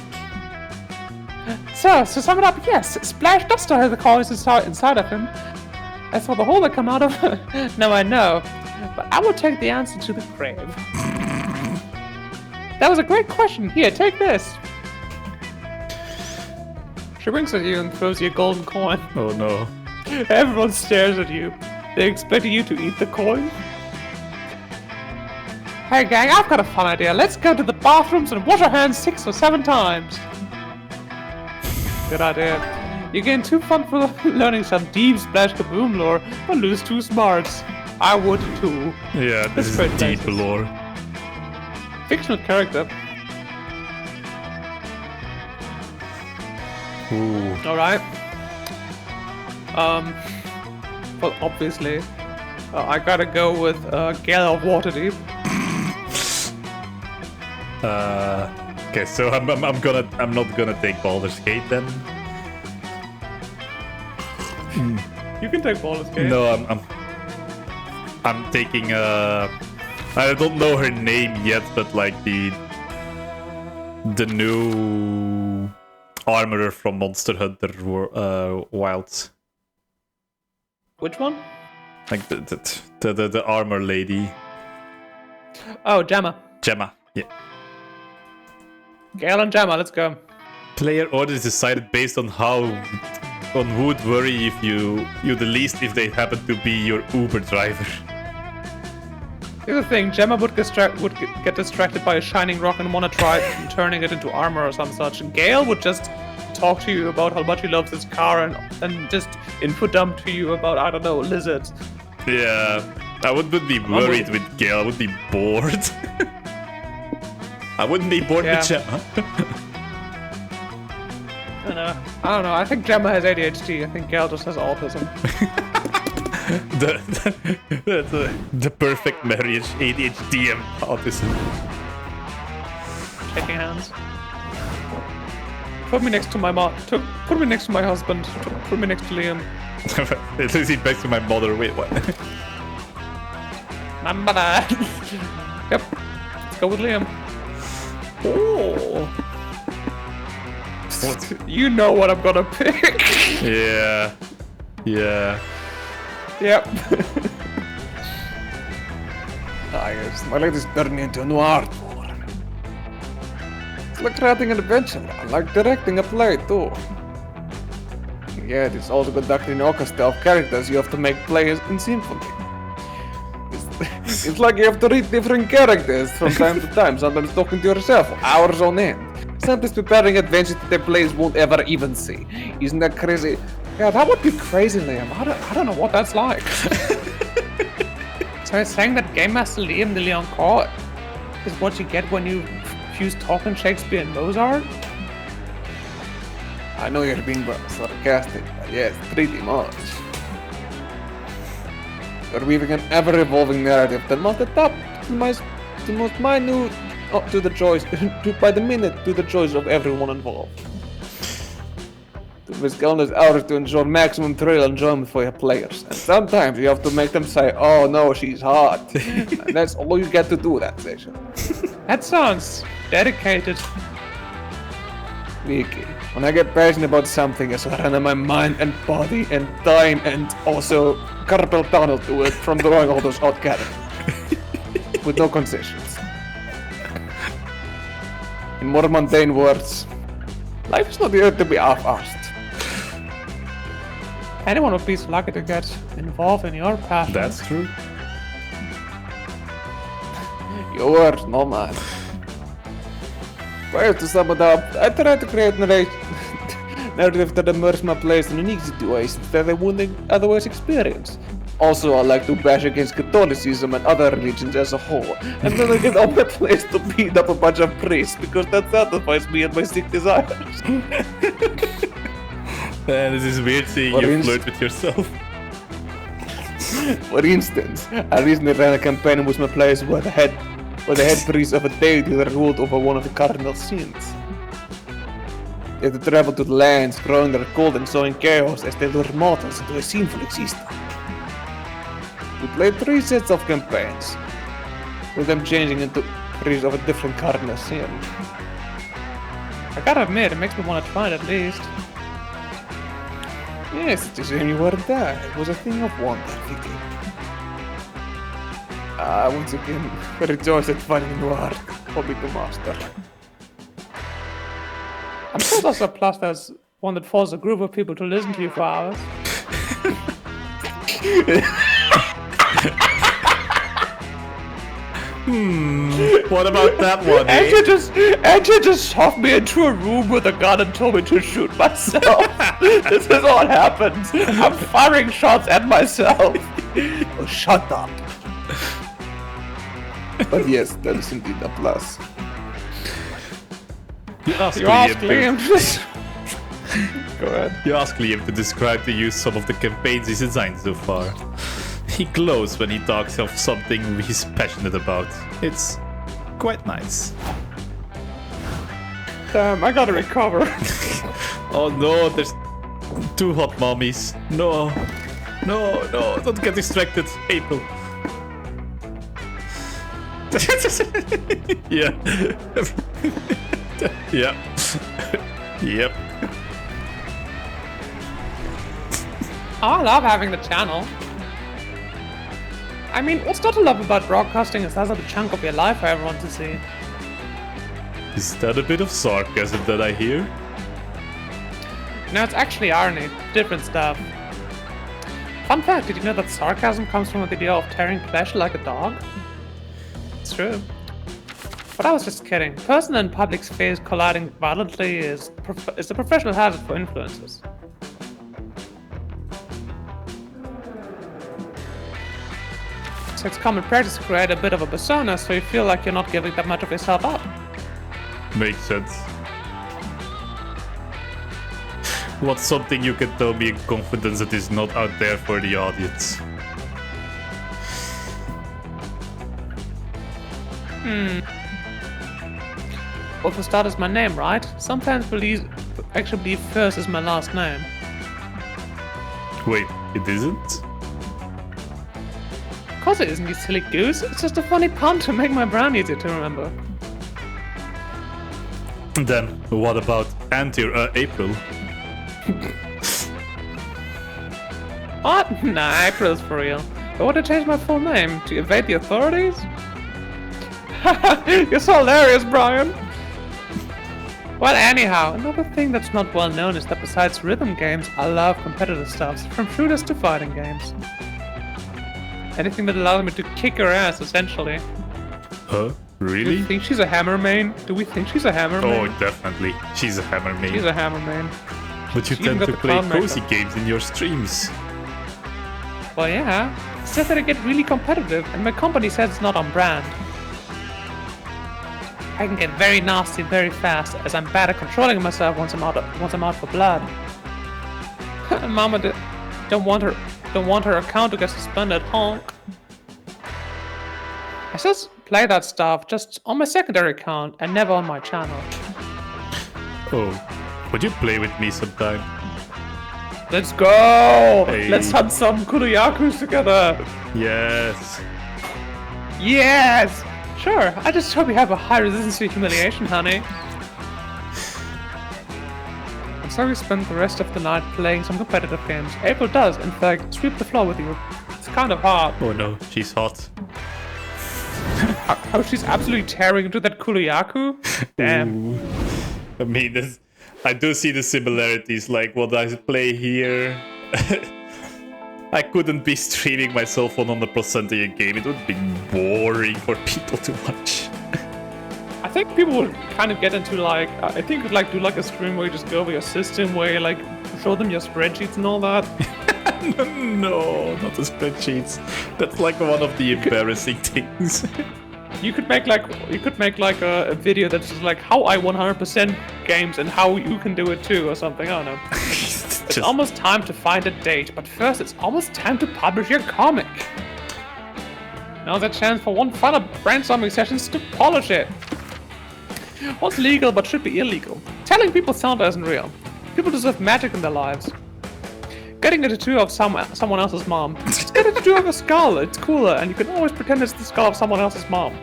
So, to sum it up, yes, Splash does still have the coins inside of him. As for the hole that come out of, no, I know, but I will take the answer to the grave. That was a great question. Here, take this. She winks at you and throws you a golden coin. Oh no. Everyone stares at you. They expect you to eat the coin. Hey gang, I've got a fun idea. Let's go to the bathrooms and wash our hands 6 or 7 times. Good idea. You gain 2 fun for learning some deep Splash Kaboom lore, but lose 2 smarts. I would too. Yeah, this is great deep places. lore. Fictional character. Ooh. Alright. Well, obviously, I gotta go with Gale of Waterdeep. Okay, so I'm not gonna take Baldur's Gate then. You can take Baldur's Gate. No, I'm taking I don't know her name yet, but like the new armorer from Monster Hunter Wilds. Which one? Like the armor lady. Oh, Gemma. Gemma, yeah. Gale and Gemma, let's go. Player order is decided based on who would worry if you the least if they happen to be your Uber driver. Here's the thing, Gemma would get distracted by a shining rock and want to try turning it into armor or some such. And Gale would just talk to you about how much he loves his car and just input dump to you about, I don't know, lizards. Yeah, I wouldn't be worried with Gale, I would be bored. I wouldn't be bored with Gemma. I don't know, I think Gemma has ADHD, I think Gale just has autism. the perfect marriage, ADHD and autism. Shaking hands. Put me next to my put me next to my husband. Put me next to Liam. At least he's next to my mother. Wait, what? My mother. Yep. Let's go with Liam. Oh. What? You know what I'm gonna pick. Yeah. Yeah. Yep. Yes, my life is turning into a new art form. It's like writing an adventure, I like directing a play too. Yeah, it's also conducting an orchestra of characters you have to make play in symphony. It's like you have to read different characters from time to time, sometimes talking to yourself for hours on end. Sometimes preparing adventures that the players won't ever even see. Isn't that crazy? Yeah, that would be crazy, Liam. I don't know what that's like. So you're saying that Game Master Liam the Leon Court is what you get when you fuse Tolkien, Shakespeare, and Mozart? I know you're being sarcastic, but yes, pretty much. You're weaving an ever-evolving narrative that must adapt to the most minute to the choice, by the minute, to the choice of everyone involved. To risk countless hours to ensure maximum thrill and enjoyment for your players. And sometimes you have to make them say, oh no, she's hot. And that's all you get to do that session. That sounds dedicated. Vicky, when I get passionate about something, I surrender my mind and body and time and also carpal tunnel to it from drawing all those odd characters. With no concessions. In more mundane words, life is not here to be half-arsed. Anyone would be so lucky to get involved in your passion. That's true. Your words, not mine. Prior to sum it up, I try to create narrative that immerse my players in unique situations that they wouldn't otherwise experience. Also, I like to bash against Catholicism and other religions as a whole, and then I get all my players to beat up a bunch of priests because that satisfies me and my sick desires. Man, this is weird seeing you flirt with yourself. For instance, I recently ran a campaign in which my players were the head where the head priest of a deity ruled over one of the cardinal sins. They had to travel to the lands, growing their cult and sowing chaos as they lure mortals into a sinful existence. We played 3 sets of campaigns, with them changing into priests of a different cardinal sin. I gotta admit, it makes me want to try it at least. Yes, it's a shame you weren't there. It was a thing of wonder, Vicky. Once again, I rejoice at finding new art, hobby to master. I'm sure there's a plus there's one that forces a group of people to listen to you for hours. What about that one, And eh? you just shoved me into a room with a gun and told me to shoot myself. This is what happens. I'm firing shots at myself. Oh, shut up. But yes, that is indeed a plus. You asked You asked Liam. Liam. Go ahead. You asked Liam to describe the use some of the campaigns he's designed so far. He glows when he talks of something he's passionate about. It's quite nice. Damn, I gotta recover. Oh no, there's 2 hot mommies. No, don't get distracted, April. Yeah. Yeah. Yep. Oh, I love having the channel. I mean, what's not to love about broadcasting is that's a chunk of your life for everyone to see. Is that a bit of sarcasm that I hear? No, it's actually irony. Different stuff. Fun fact, did you know that sarcasm comes from the idea of tearing flesh like a dog? It's true. But I was just kidding. Personal and public space colliding violently is a professional hazard for influencers. So it's common practice to create a bit of a persona so you feel like you're not giving that much of yourself up. Makes sense. What's something you can tell me in confidence that is not out there for the audience? Well, for starters, my name, right? Some fans actually believe first is my last name. Wait, it isn't? Of course it isn't, you silly goose. It's just a funny pun to make my brand easier to remember. Then, what about April? What? Nah, April's for real. I want to change my full name to evade the authorities? You're so hilarious, Brian! Well, anyhow, another thing that's not well known is that besides rhythm games, I love competitive stuff, from shooters to fighting games. Anything that allows me to kick her ass, essentially. Huh? Do Really? you think she's a hammer main? Do we think she's a hammer main? Oh, definitely. She's a hammer main. She's a hammer main. But you She even tend to got the play clown makeup. cozy games in your streams. Well, yeah. It's just that I get really competitive, and my company says it's not on brand. I can get very nasty very fast, as I'm bad at controlling myself once I'm out for blood. Mama don't want her account to get suspended, honk. I just play that stuff just on my secondary account and never on my channel. Oh, would you play with me sometime? Let's go! Hey. Let's hunt some Kuroyakus together! Yes. Yes! Sure, I just hope you have a high resistance to humiliation, honey. I'm sorry we spent the rest of the night playing some competitive games. April does, in fact, sweep the floor with you. It's kind of hard. Oh no, she's hot. How she's absolutely tearing into that Kuroyaku? Damn. Ooh. I mean, I do see the similarities, like what I play here. I couldn't be streaming myself 100% in a game. It would be boring for people to watch. I think people will kind of get into like, I think you'd like do like a stream where you just go over your system, where you like show them your spreadsheets and all that. No, not the spreadsheets. That's like one of the embarrassing things. You could make like a video that's just like how I 100% games and how you can do it too or something. I don't know. It's almost time to find a date, but first it's almost time to publish your comic. Now's a chance for one final brainstorming sessions to polish it. What's legal but should be illegal? Telling people Santa isn't real. People deserve magic in their lives. Getting a tattoo of someone else's mom. Just get a tattoo of a skull. It's cooler, and you can always pretend it's the skull of someone else's mom.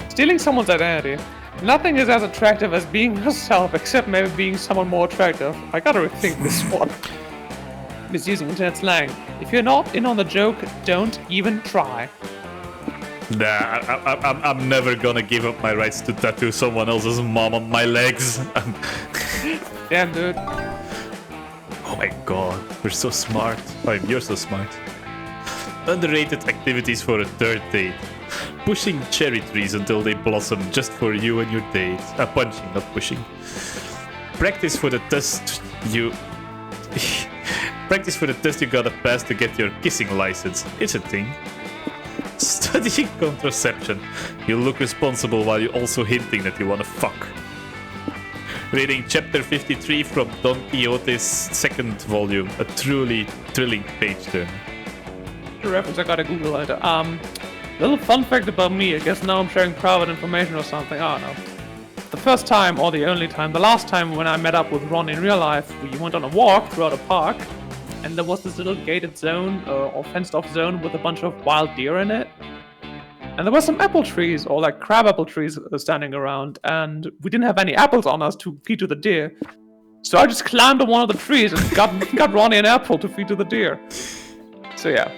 Stealing someone's identity. Nothing is as attractive as being yourself, except maybe being someone more attractive. I gotta rethink this one. Misusing internet slang. If you're not in on the joke, don't even try. Nah, I'm never gonna give up my rights to tattoo someone else's mom on my legs. Damn, dude. Oh my god, we're so smart. Oh, you're so smart. Underrated activities for a third date. Pushing cherry trees until they blossom just for you and your date. Punching, not pushing. Practice for the test you... Practice for the test you gotta pass to get your kissing license. It's a thing. Studying contraception. You look responsible while you're also hinting that you wanna fuck. Reading chapter 53 from Don Quixote's second volume. A truly thrilling page turn. The reference I gotta Google later. Little fun fact about me, I guess now I'm sharing private information or something, I don't know. The first time, or the only time, the last time when I met up with Ron in real life, we went on a walk throughout a park, and there was this little gated zone, or fenced off zone with a bunch of wild deer in it. And there were some apple trees, or like crab apple trees standing around, and we didn't have any apples on us to feed to the deer. So I just climbed on one of the trees and got Ronnie an apple to feed to the deer. So yeah.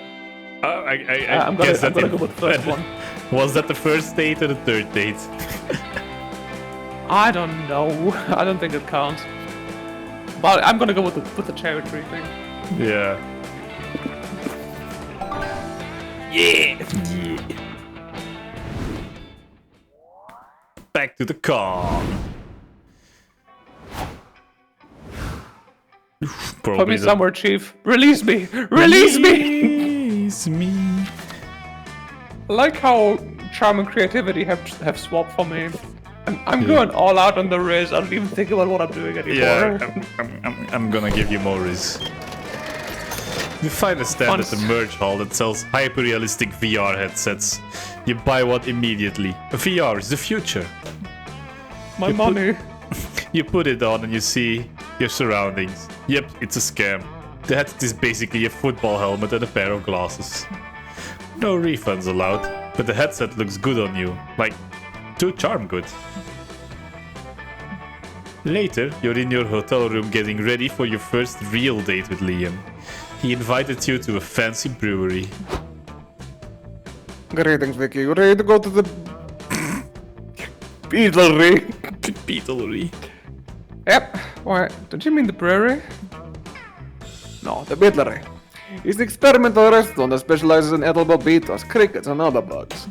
I'm gonna go with the first one. Was that the first date or the third date? I don't know. I don't think it counts. But I'm gonna go with the cherry tree thing. Yeah. Yeah. Back to the car. Put me somewhere, Chief. Release me! Release me! Release me. I like how charm and creativity have swapped for me. I'm going all out on the Riz. I don't even think about what I'm doing anymore. Yeah, I'm gonna give you more riz. You find a stand at the merch hall that sells hyper-realistic VR headsets. You buy one immediately. VR is the future. My money. You put it on and you see your surroundings. Yep, it's a scam. The headset is basically a football helmet and a pair of glasses. No refunds allowed, but the headset looks good on you. Like, too charm good. Later, you're in your hotel room getting ready for your first real date with Liam. He invited you to a fancy brewery. Greetings, Vicky. You ready to go to the Beetlery? Beetlery. Yep. Wait, don't you mean the brewery? No, the Beetlery. It's an experimental restaurant that specializes in edible beetles, crickets, and other bugs.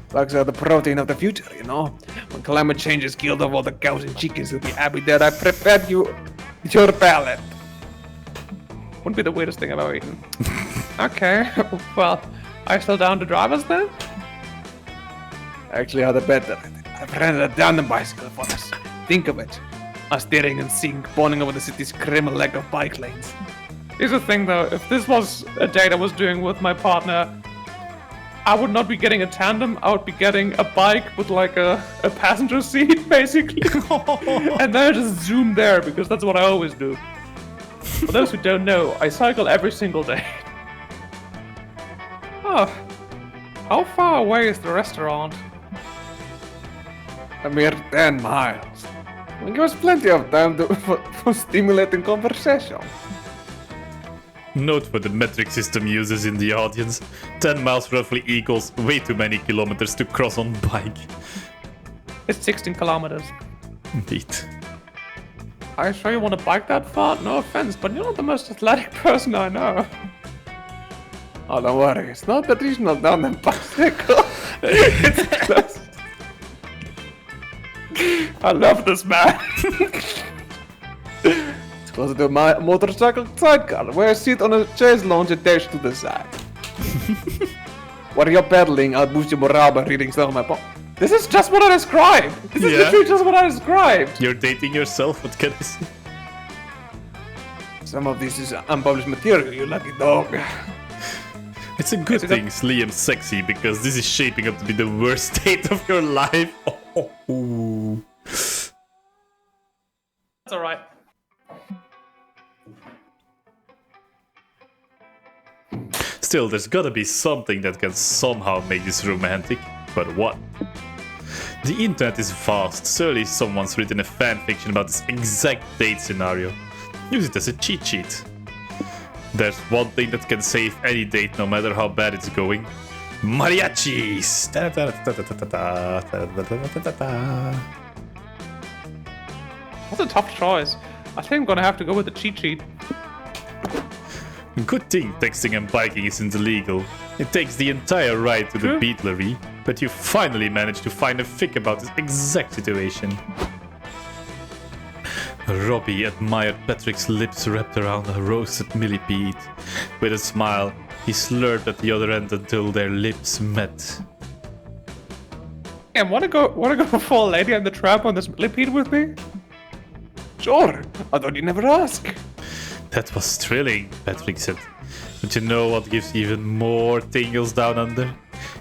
Bugs are the protein of the future, you know? When climate change has killed off all the cows and chickens who'll be happy that I prepared you your palate. Wouldn't be the weirdest thing I've ever eaten. Okay, well, are you still down to drive us then? Actually, how the better. I've rented a tandem bicycle for us. Think of it. Us steering and seeing, bonding over the city's criminal lack of bike lanes. Here's the thing though, if this was a date I was doing with my partner, I would not be getting a tandem, I would be getting a bike with like a passenger seat, basically. And then I just zoom there, because that's what I always do. For those who don't know, I cycle every single day. Oh, how far away is the restaurant? A mere 10 miles. Will give us plenty of time for stimulating conversation. Note for the metric system users in the audience. 10 miles roughly equals way too many kilometers to cross on bike. It's 16 kilometers. Indeed. Are you sure you want to bike that far? No offense, but you're not the most athletic person I know. Oh, don't worry. It's not the traditional tandem bicycle. It's close. I love this man. It's closer to my motorcycle sidecar, where I sit on a chaise lounge attached to the side. While you're pedaling, I'll boost your morale by reading some of my poems. This is just what I described. This is literally just what I described. You're dating yourself, what can I say? Some of this is unpublished material, you lucky dog. It's a good thing Liam's sexy, because this is shaping up to be the worst date of your life. Oh. That's alright. Still, there's gotta be something that can somehow make this romantic. But what? The internet is vast. Surely someone's written a fanfiction about this exact date scenario. Use it as a cheat sheet. There's one thing that can save any date, no matter how bad it's going. Mariachis! That's a tough choice. I think I'm gonna have to go with the cheat sheet. Good thing texting and biking isn't illegal. It takes the entire ride to the beetlery, but you finally managed to find a fic about this exact situation. Robbie admired Patrick's lips wrapped around a roasted millipede. With a smile, he slurped at the other end until their lips met. And wanna go full Lady and the Tramp on this millipede with me? Sure, I thought you'd never ask. That was thrilling, Patrick said. But you know what gives even more tingles down under?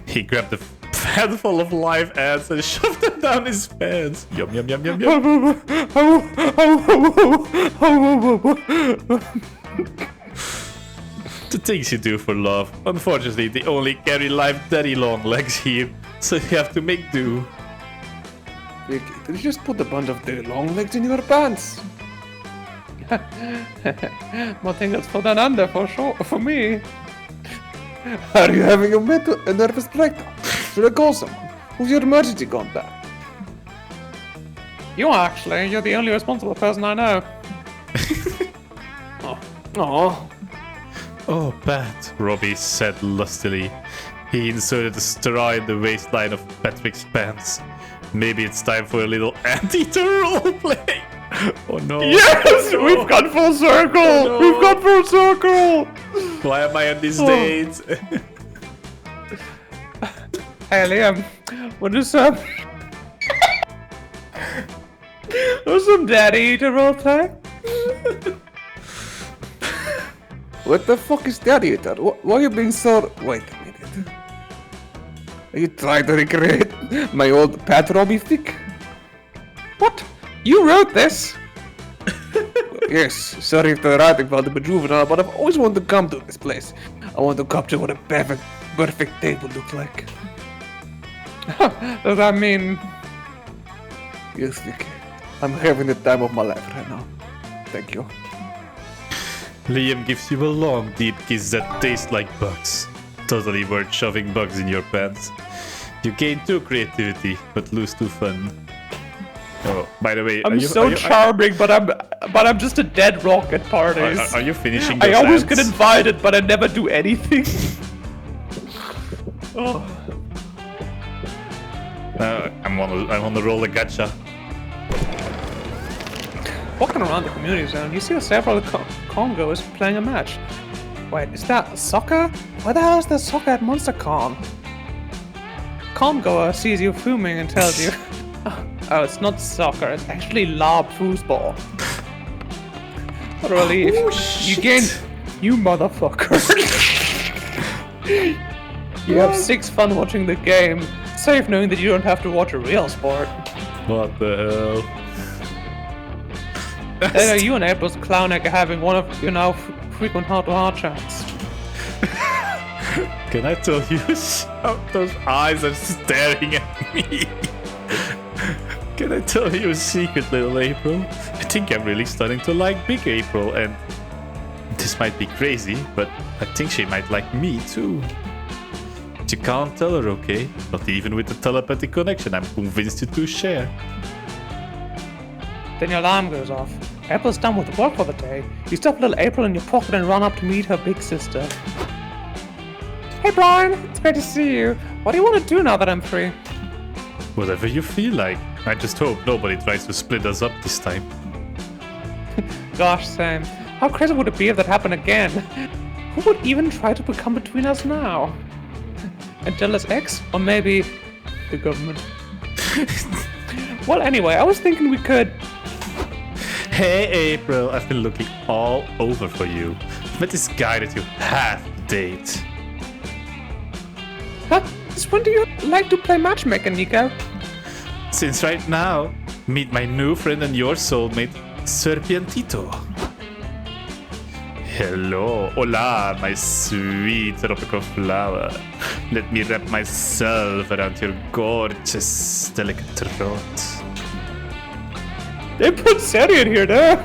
He grabbed a handful of live ants and shoved them down his pants. Yum yum yum yum yum. The things you do for love. Unfortunately, they only carry live daddy long legs here, so you have to make do. Vicky, did you just put a bunch of their long legs in your pants? More tingles for down under for sure, for me. Are you having a nervous breakdown? Should I call someone? Who's your emergency contact? You actually, you're the only responsible person I know. Oh. Oh, Pat, Robbie said lustily. He inserted a straw in the waistline of Patrick's pants. Maybe it's time for a little anteater roleplay. Oh no. Yes! Oh, no. We've gone full circle! Oh, no. We've gone full circle! Why am I on this date? Hey Liam, what is some... What's some daddy eater roleplay? What the fuck is that eater? Why are you being so... Wait a minute. Are you trying to recreate my old Pat Robbie fic? What? You wrote this? Yes, sorry if the writing felt a bit juvenile, but I've always wanted to come to this place. I want to capture what a perfect date would look like. Does that mean... Yes, Vicky. I'm having the time of my life right now. Thank you. Liam gives you a long, deep kiss that tastes like bugs. Totally worth shoving bugs in your pants. You gain 2 creativity, but lose 2 fun. Oh, by the way, I'm so charming, but I'm just a dead rock at parties. Are you finishing those I always ants? get invited, but I never do anything. Oh. I'm on the roller gacha. Walking around the community zone, you see several Congos playing a match. Wait, is that soccer? Why the hell is there soccer at MonsterCon? Congoer sees you fuming and tells you, oh, it's not soccer, it's actually lob foosball. What a relief. You gain... You motherfucker. You have 6 fun watching the game. Safe knowing that you don't have to watch a real sport. What the hell? Then are you and April's clowning having one of your now frequent heart-to-heart chats. Can I tell you, those eyes are staring at me. Can I tell you a secret, little April? I think I'm really starting to like Big April, and this might be crazy, but I think she might like me too. But you can't tell her, okay? Not even with the telepathic connection I'm convinced you two share. Then your alarm goes off. April's done with work for the day. You stuff little April in your pocket and run up to meet her big sister. Hey Brian, it's great to see you. What do you want to do now that I'm free? Whatever you feel like. I just hope nobody tries to split us up this time. Gosh, Sam. How crazy would it be if that happened again? Who would even try to become between us now? A jealous ex? Or maybe the government? Well, anyway, I was thinking we could... Hey April, I've been looking all over for you. I've met this guy that you have to date. When do you like to play matchmaker, Nico? Since right now, meet my new friend and your soulmate, Serpientito. Hello, hola, my sweet tropical flower. Let me wrap myself around your gorgeous, delicate throat. They put Seri in here, no?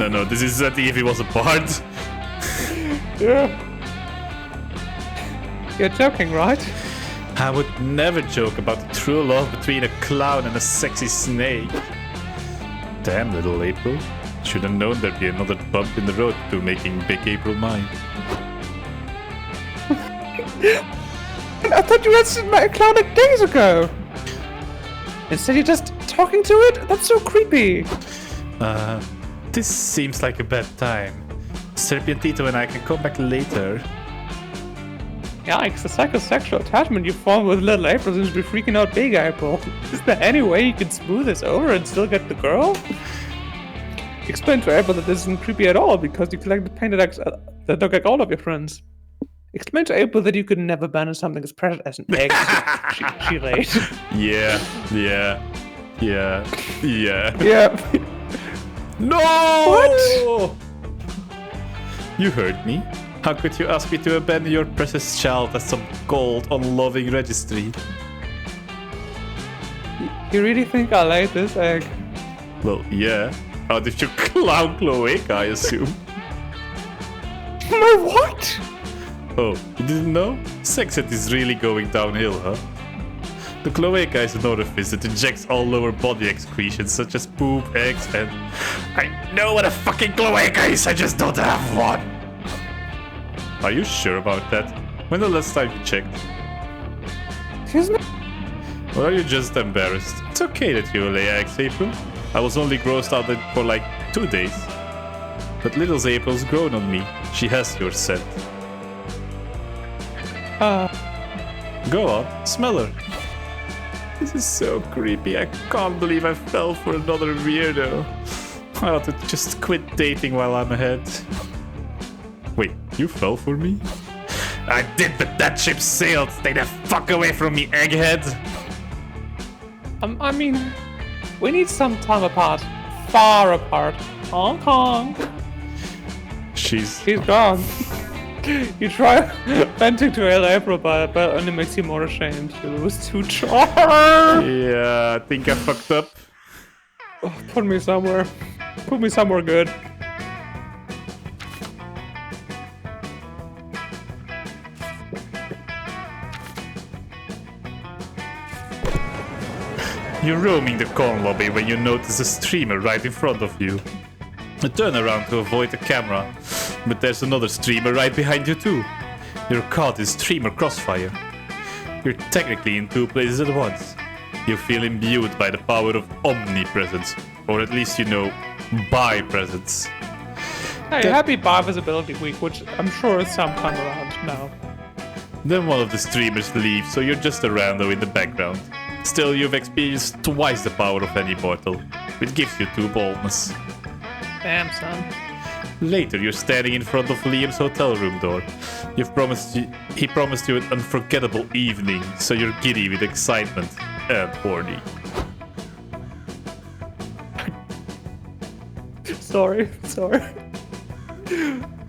No, this is if he was a bard. Yeah. You're joking, right? I would never joke about the true love between a clown and a sexy snake. Damn, little April. Should have known there'd be another bump in the road to making Big April mine. I thought you had met a clown like days ago. Instead, you're just talking to it? That's so creepy. This seems like a bad time. Serpientito and I can come back later. Yikes, the psychosexual attachment you form with little April seems to be freaking out Big April. Is there any way you can smooth this over and still get the girl? Explain to April that this isn't creepy at all because you collect the painted eggs that look like all of your friends. Explain to April that you could never banish something as precious as an egg she laid. Yeah. Yeah. No! What? You heard me. How could you ask me to abandon your precious child as some cold, unloving registry? You really think I laid this egg? Well, yeah. Out of your clown cloaca, I assume. My what? Oh, you didn't know? Sex ed is really going downhill, huh? The cloaca is an orifice that injects all lower body excretions such as poop, eggs, and... I know what a fucking cloaca is, I just don't have one! Are you sure about that? When the last time you checked? Excuse me? Or are you just embarrassed? It's okay that you lay eggs, April. I was only grossed out for like 2 days. But little April's grown on me. She has your scent. Go on, smell her. This is so creepy. I can't believe I fell for another weirdo. I ought to just quit dating while I'm ahead. Wait, you fell for me? I did, but that ship sailed. Stay the fuck away from me, egghead. I mean, we need some time apart. Far apart. Hong Kong. She's gone. You try venting to April, but only makes you more ashamed. You lose 2 charms. Yeah, I think I fucked up. Oh, put me somewhere. Put me somewhere good. You're roaming the con lobby when you notice a streamer right in front of you. You turn around to avoid the camera, but there's another streamer right behind you too. You're caught in streamer crossfire. You're technically in 2 places at once. You feel imbued by the power of omnipresence, or at least you know, bi-presence. Hey, happy Bar Visibility Week, which I'm sure is sometime around now. Then one of the streamers leaves, so you're just a rando in the background. Still, you've experienced twice the power of any mortal, which gives you 2 boldness. Damn, son. Later, you're standing in front of Liam's hotel room door. He promised you an unforgettable evening, so you're giddy with excitement and horny. Sorry.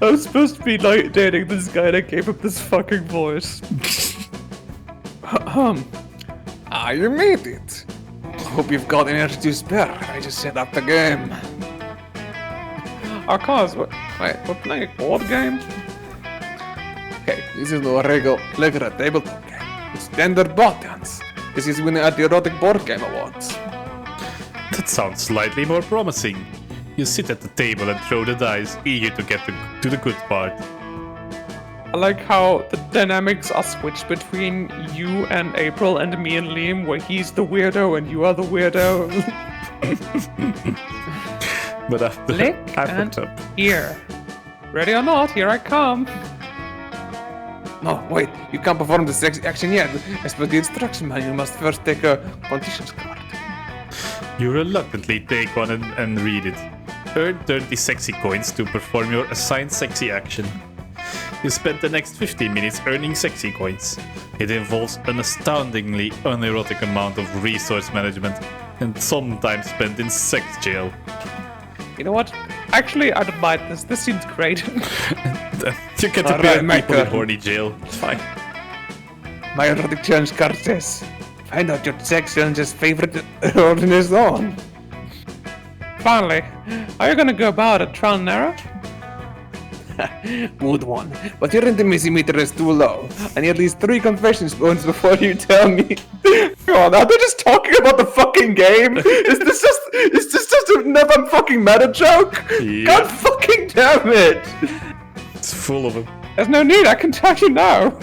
I was supposed to be like dating this guy that gave up this fucking voice. You made it. Hope you've got energy to spare. I just set up the game. Our cause, wait, we're playing a board game? Okay, this is no regular tabletop game. It's standard buttons. This is winning at the Erotic Board Game Awards. That sounds slightly more promising. You sit at the table and throw the dice, eager to get to the good part. I like how the dynamics are switched between you and April and me and Liam, where he's the weirdo and you are the weirdo. But after Lick I and fucked up. here. Ready or not, here I come. No, wait, you can't perform the sex action yet. As per the instruction manual, you must first take a conditions card. You reluctantly take one and read it. Earn 30 sexy coins to perform your assigned sexy action. You spend the next 15 minutes earning sexy coins. It involves an astoundingly unerotic amount of resource management and sometimes spent in sex jail. You know what? Actually, I don't mind this. This seems great. You get to Alright, pay my people in turn. horny jail. It's fine. My erotic challenge card says, find out your sex challenge's favorite erogenous on. Finally, are you gonna go about it trial and error? Good one. But your intimacy meter is too low. I need at least 3 confession points before you tell me. God, are they just talking about the fucking game? Is this just another fucking meta joke? Yeah. God fucking damn it! It's full of them. There's no need, I can tell you now.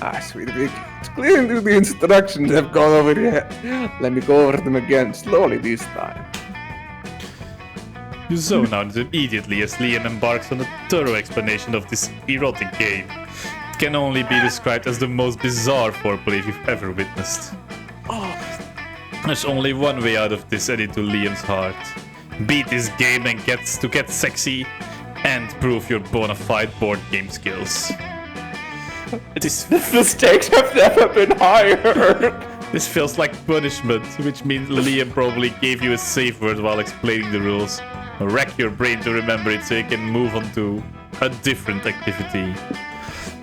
Ah, sweet Vic. It's clear into the instructions have gone over your head. Let me go over them again, slowly this time. You zone out immediately as Liam embarks on a thorough explanation of this erotic game. It can only be described as the most bizarre foreplay you've ever witnessed. There's only one way out of this, and into Liam's heart. Beat this game and get sexy, and prove your bona fide board game skills. The stakes have never been higher. This feels like punishment, which means Liam probably gave you a safe word while explaining the rules. Rack your brain to remember it so you can move on to a different activity.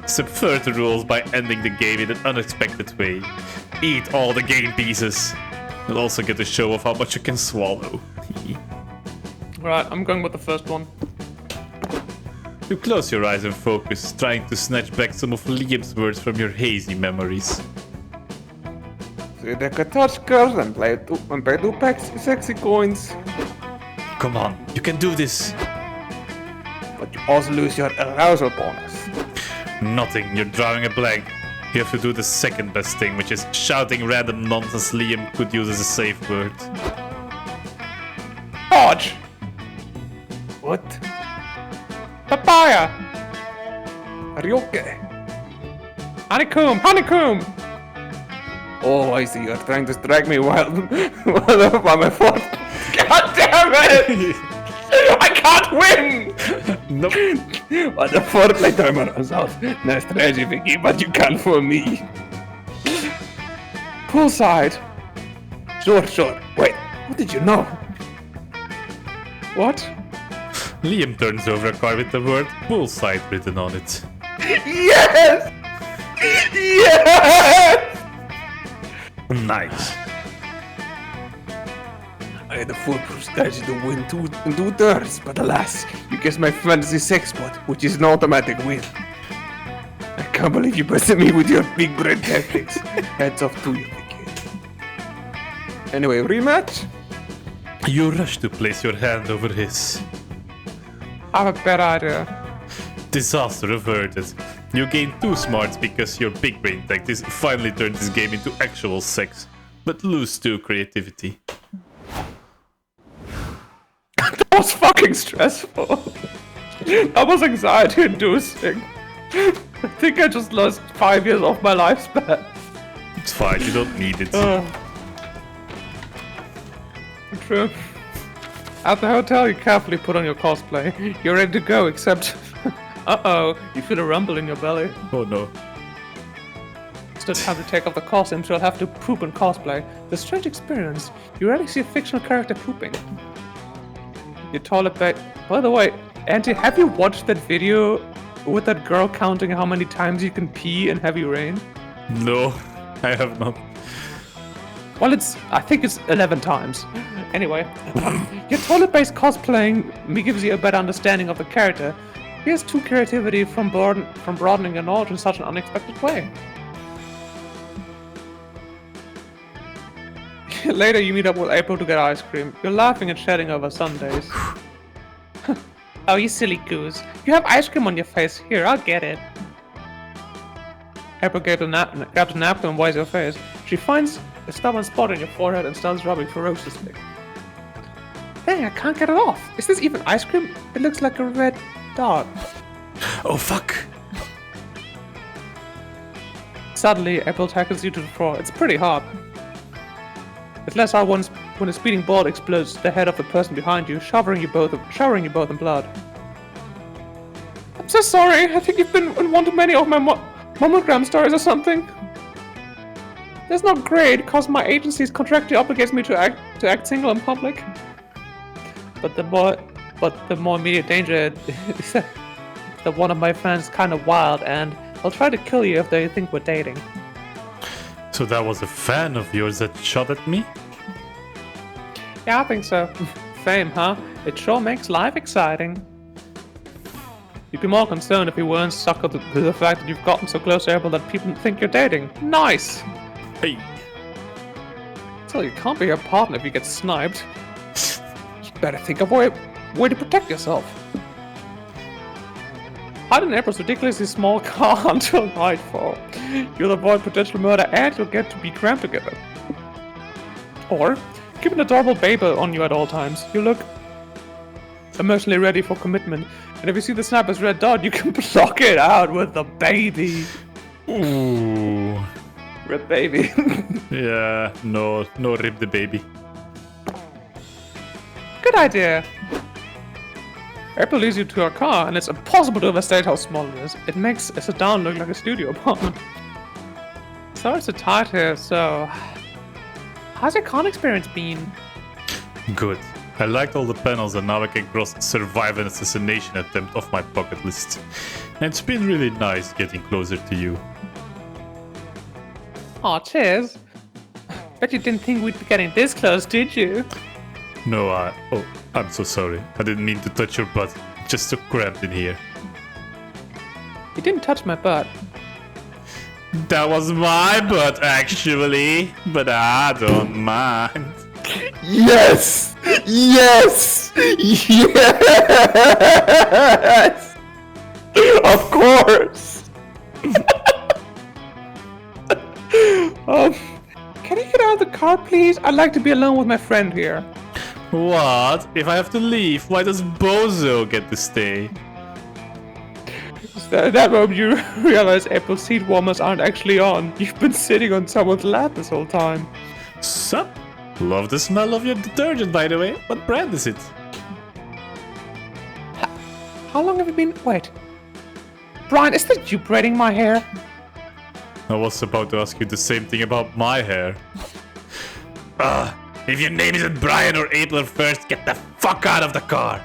Subvert the rules by ending the game in an unexpected way. Eat all the game pieces. You'll also get a show of how much you can swallow. Right, I'm going with the first one. You close your eyes and focus, trying to snatch back some of Liam's words from your hazy memories. So you take a touch girls and pay 2 packs sexy coins. Come on, you can do this. But you also lose your arousal bonus. Nothing, you're drawing a blank. You have to do the second best thing, which is shouting random nonsense Liam could use as a safe word. Dodge! What? Papaya! Are you okay? Honeycomb! Honeycomb! Oh, I see. You're trying to strike me while up on my foot. God damn it! I can't win! Nope. But the foreplay timer runs out. Nice strategy, Vicky, but you can't fool me. Poolside! Sure. Wait, what did you know? What? Liam turns over a car with the word poolside written on it. Yes! Yes! Nice. I had a foolproof strategy to win in 2 turns, but alas, you guessed my fantasy sex spot, which is an automatic win. I can't believe you busted me with your big brain tactics. Heads off to you, Vicky. Anyway, rematch? You rush to place your hand over his. I have a better idea. Disaster averted. You gain 2 smarts because your big brain tactics finally turned this game into actual sex, but lose 2 creativity. That was fucking stressful. That was anxiety inducing. I think I just lost 5 years off my lifespan. It's fine, you don't need it. True. At the hotel, you carefully put on your cosplay. You're ready to go, except... Uh-oh, you feel a rumble in your belly. Oh no. Still time to take off the costume, so you'll have to poop in cosplay. The strange experience. You rarely see a fictional character pooping. Your toilet bag... By the way, Auntie, have you watched that video with that girl counting how many times you can pee in heavy rain? No, I have not. Well, I think it's 11 times. Anyway, your toilet-based cosplaying gives you a better understanding of the character. Here's 2 creativity from broadening your knowledge in such an unexpected way. Later, you meet up with April to get ice cream. You're laughing and chatting over Sundays. Oh, you silly goose. You have ice cream on your face. Here, I'll get it. April grabs a napkin and wipes your face. She finds a stubborn spot on your forehead and starts rubbing ferociously. Dang, I can't get it off. Is this even ice cream? It looks like a red dot. Oh fuck. Suddenly, April tackles you to the floor. It's pretty hot. It's less hard when a speeding bullet explodes the head of the person behind you, showering you both in blood. I'm so sorry. I think you've been in one too many of my mammogram stories or something. That's not great, cause my agency's contractually obligates me to act single in public. But the more immediate danger is that one of my friends is kind of wild, and I'll try to kill you if they think we're dating. So that was a fan of yours that shot at me? Yeah, I think so. Fame, huh? It sure makes life exciting. You'd be more concerned if you weren't suckered to the fact that you've gotten so close to April that people think you're dating. Nice! Hey! So you can't be her partner if you get sniped. You better think of a way to protect yourself. Hide in April's ridiculously small car until nightfall. You'll avoid potential murder and you'll get to be crammed together. Or, keep an adorable baby on you at all times. You look emotionally ready for commitment. And if you see the sniper's red dot, you can block it out with the baby. Ooh. Rip baby. Yeah, no rip the baby. Good idea. April leads you to her car, and it's impossible to overstate how small it is. It makes a sedan look like a studio apartment. Sorry to tight here, so... How's your con experience been? Good. I liked all the panels and now I can cross survive an assassination attempt off my bucket list. And it's been really nice getting closer to you. Aw, cheers. Bet you didn't think we'd be getting this close, did you? No, oh, I'm so sorry. I didn't mean to touch your butt. Just so cramped in here. You didn't touch my butt. That was my butt, actually. But I don't mind. Yes! Yes! Yes! Of course! Can you get out of the car, please? I'd like to be alone with my friend here. What? If I have to leave, why does Bozo get to stay? At that moment, you realize April's seat warmers aren't actually on. You've been sitting on someone's lap this whole time. Sup? Love the smell of your detergent, by the way. What brand is it? How long have you been... Wait. Brian, is that you braiding my hair? I was about to ask you the same thing about my hair. If your name isn't Brian or Abler first, get the fuck out of the car!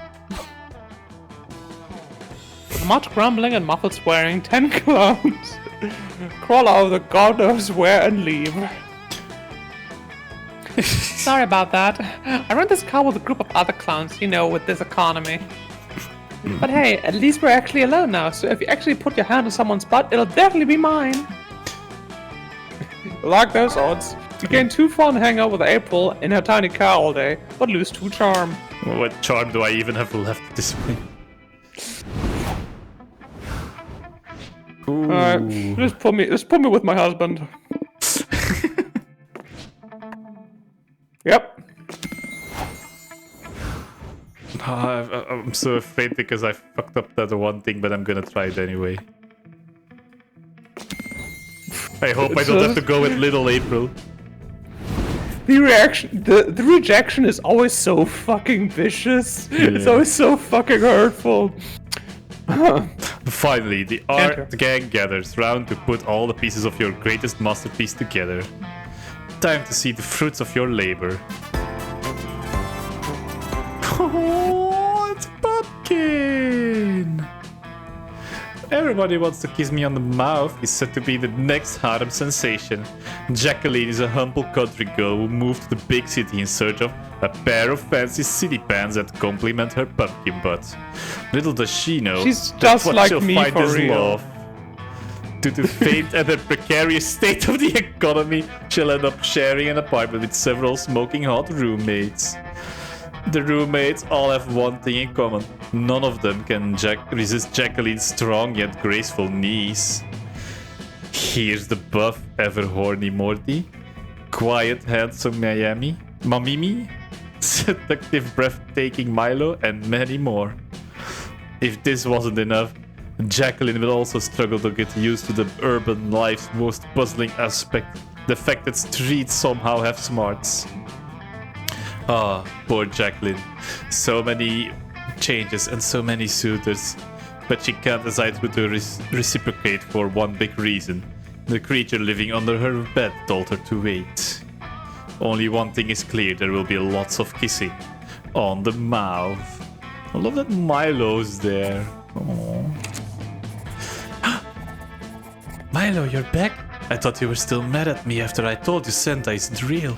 Much grumbling and muffled swearing, 10 clowns crawl out of the god knows where and leave. Sorry about that. I rent this car with a group of other clowns, you know, with this economy. But hey, at least we're actually alone now, so if you actually put your hand on someone's butt, it'll definitely be mine. Like those odds. You gain 2 fun hang out with April in her tiny car all day, but lose 2 charm. What charm do I even have left at this point? Alright, just put me with my husband. Yep. I'm so afraid because I fucked up that one thing, but I'm gonna try it anyway. I hope I don't have to go with little April. The rejection is always so fucking vicious. Yeah. It's always so fucking hurtful. Finally, the art gang gathers round to put all the pieces of your greatest masterpiece together. Time to see the fruits of your labor. Oh, it's Pumpkin! Everybody wants to kiss me on the mouth is said to be the next harem sensation. Jacqueline is a humble country girl who moved to the big city in search of a pair of fancy city pants that complement her pumpkin butt. Little does she know she's that's just what like she'll me find for is real. love. Due to fate and the precarious state of the economy, she'll end up sharing an apartment with several smoking hot roommates. The roommates all have one thing in common. None of them can resist Jacqueline's strong yet graceful knees. Here's the buff, ever horny Morty. Quiet, handsome Mamimi. Seductive, breathtaking Milo, and many more. If this wasn't enough, Jacqueline will also struggle to get used to the urban life's most puzzling aspect, the fact that streets somehow have smarts. Ah, poor Jacqueline. So many changes and so many suitors. But she can't decide who to reciprocate for one big reason. The creature living under her bed told her to wait. Only one thing is clear, there will be lots of kissing. On the mouth. I love that Milo's there. Aww. Milo, you're back? I thought you were still mad at me after I told you Santa isn't real.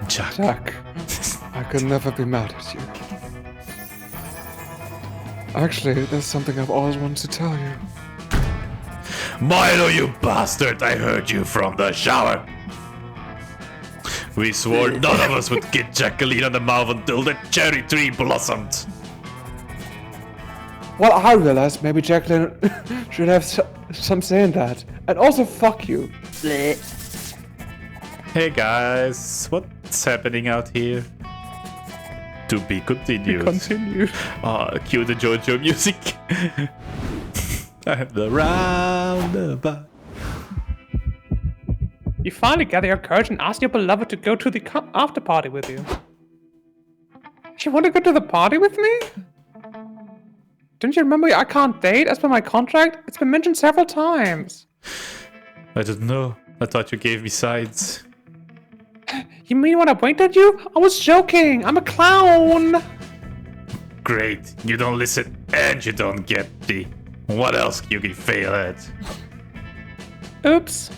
Jack, I could never be mad at you. Actually, there's something I've always wanted to tell you. Milo, you bastard! I heard you from the shower! We swore none of us would get Jacqueline on the mouth until the cherry tree blossomed. Well, I realized maybe Jacqueline should have some say in that. And also, fuck you. Hey guys, what's happening out here? To be continued. Continue. Cue the JoJo music. And the roundabout. You finally gather your courage and ask your beloved to go to the after party with you. You want to go to the party with me? Don't you remember I can't date as per my contract? It's been mentioned several times. I don't know. I thought you gave me sides. You mean when I winked at you? I was joking. I'm a clown. Great. You don't listen and you don't get the... What else you can fail at? Oops.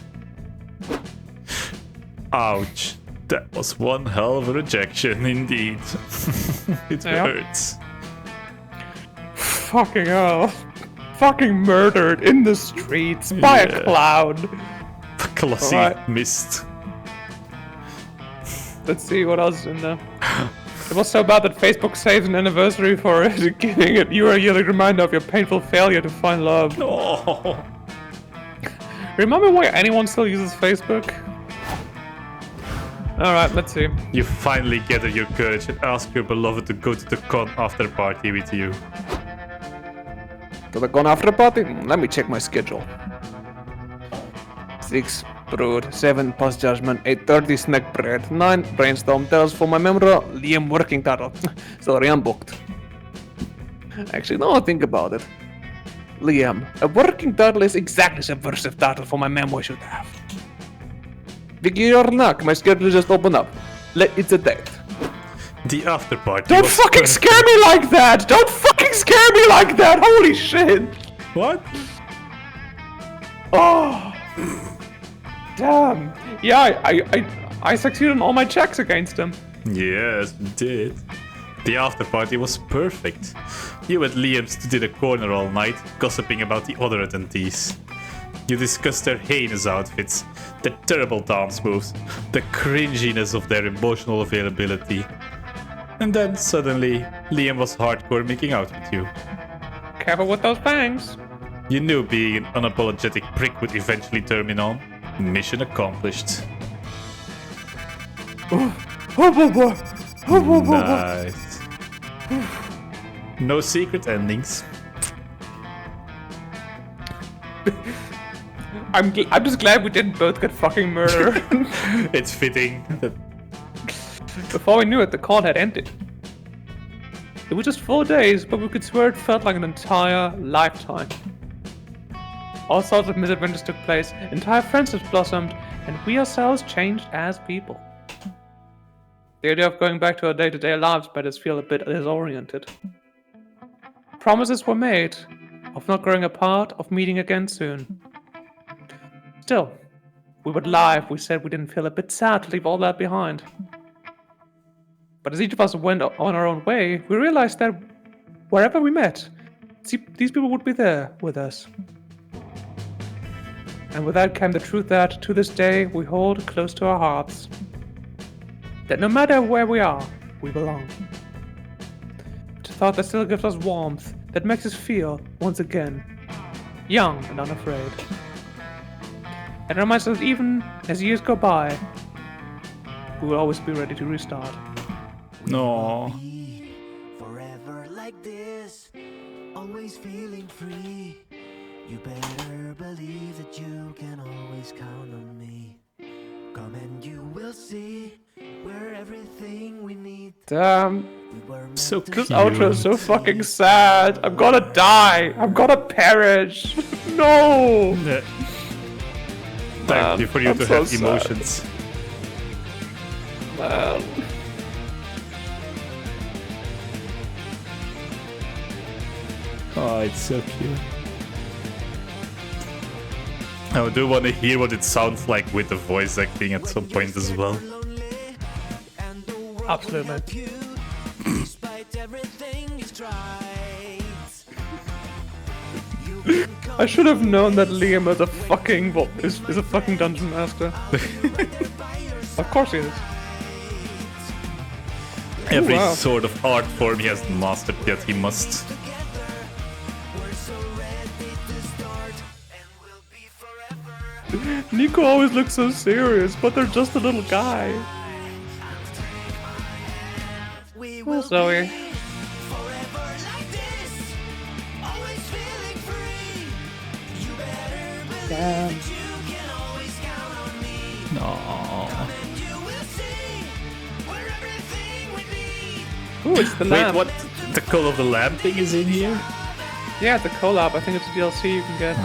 Ouch. That was one hell of a rejection indeed. It Yeah. hurts. Fucking hell. Fucking murdered in the streets by a clown. Classy Alright. missed. Let's see what else is in there. It was so bad that Facebook saves an anniversary for it, giving it you a yearly reminder of your painful failure to find love. Oh. Remember why anyone still uses Facebook? Alright, let's see. You finally gather your courage and ask your beloved to go to the con after party with you. To the con after party? Let me check my schedule. 6 brood, 7 post judgment, 8:30 snack bread, 9 brainstorm tales for my member Liam working title. Sorry, I'm booked. Actually, now I think about it. Liam, a working title is exactly the subversive title for my memoir should have. Vicky or knock, my schedule just opened up. It's a date. The after party Don't was fucking scare me like that! Don't fucking scare me like that! Holy shit! What? Oh! Damn. Yeah, I succeeded on all my checks against him. Yes, you did. The after party was perfect. You and Liam stood in a corner all night, gossiping about the other attendees. You discussed their heinous outfits, their terrible dance moves, the cringiness of their emotional availability. And then, suddenly, Liam was hardcore making out with you. Careful with those fangs. You knew being an unapologetic prick would eventually turn him on. Mission accomplished. Nice. No secret endings. I'm just glad we didn't both get fucking murdered. It's fitting that Before we knew it, the con had ended. It was just 4 days, but we could swear it felt like an entire lifetime. All sorts of misadventures took place, entire friendships blossomed, and we ourselves changed as people. The idea of going back to our day-to-day lives made us feel a bit disoriented. Promises were made of not growing apart, of meeting again soon. Still, we would lie if we said we didn't feel a bit sad to leave all that behind. But as each of us went on our own way, we realized that wherever we met, these people would be there with us. And with that came the truth that, to this day, we hold close to our hearts. That no matter where we are, we belong. It's a thought that still gives us warmth, that makes us feel, once again, young and unafraid. And reminds us that even as years go by, we will always be ready to restart. no. Forever like this, always feeling free. You better believe that you can always count on me. Come and you will see, we're everything we need. Damn. We were meant So to This cute. outro is so fucking sad. I'm gonna die. I'm gonna perish. No. Yeah. Time for you I'm to so have sad. emotions. Man. Oh, it's so cute. I do want to hear what it sounds like with the voice acting at some point as well. lonely, and the world Absolutely. without you, despite everything you tried. You can come I should have known that Liam is a fucking is a fucking dungeon master. by your Of course he is. Every wow. sort of art form he has mastered, yet he must. together. We're so ready to start, and we'll be forever. Nico always looks so serious, but they're just a little guy. We Oh, will Zoe. be forever like this, always feeling free. You better believe Damn. that you can always count on me. Aww. And you will see we're everything we need. Ooh, it's the Wait, lamp. what? The Call of the Lamb thing is in here? Yeah, the collab. I think it's a DLC you can get.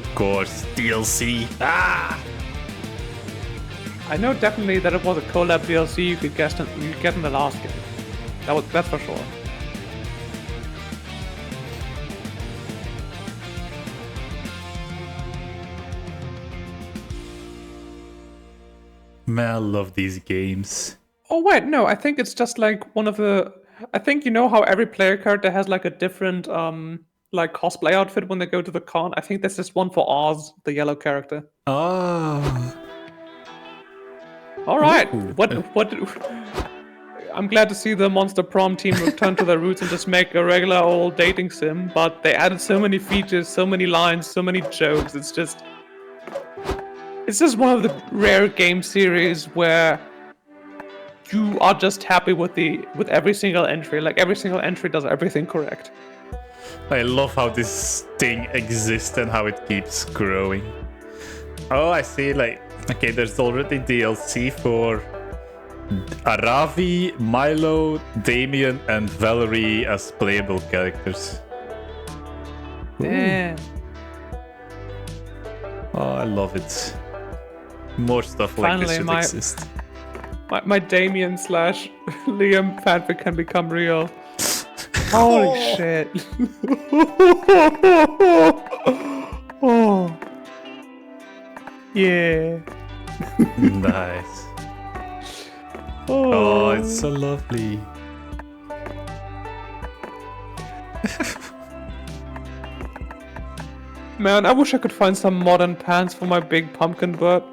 Of course, DLC. Ah! I know definitely that it was a collab DLC you could get in the last game. That's for sure. Man, I love these games. Oh wait, no, I think it's just like one of the. I think you know how every player character has like a different like cosplay outfit when they go to the con. I think this is one for Oz, the yellow character. Oh. All right, Ooh. what? I'm glad to see the Monster Prom team return to their roots and just make a regular old dating sim. But they added so many features, so many lines, so many jokes. It's just one of the rare game series where you are just happy with every single entry. Like every single entry does everything correct. I love how this thing exists and how it keeps growing. Oh, I see, like, okay, there's already DLC for Aravi, Milo, Damien, and Valerie as playable characters. Damn. Oh, I love it. More stuff like this Finally, should exist. My Damien / Liam fanfic can become real. Holy shit. Oh. Yeah. Nice. Oh, it's so lovely. Man, I wish I could find some modern pants for my big pumpkin butt.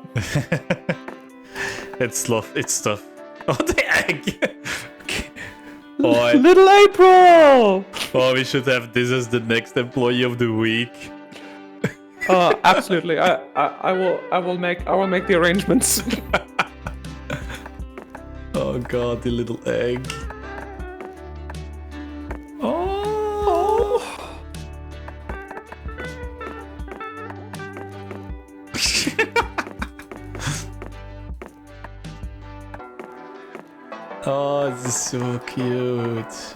It's stuff. Oh, the egg! Okay. Oh, Little April! oh, we should have this as the next employee of the week. Absolutely. I will make the arrangements. Oh god, the little egg. Oh. Oh, this is so cute.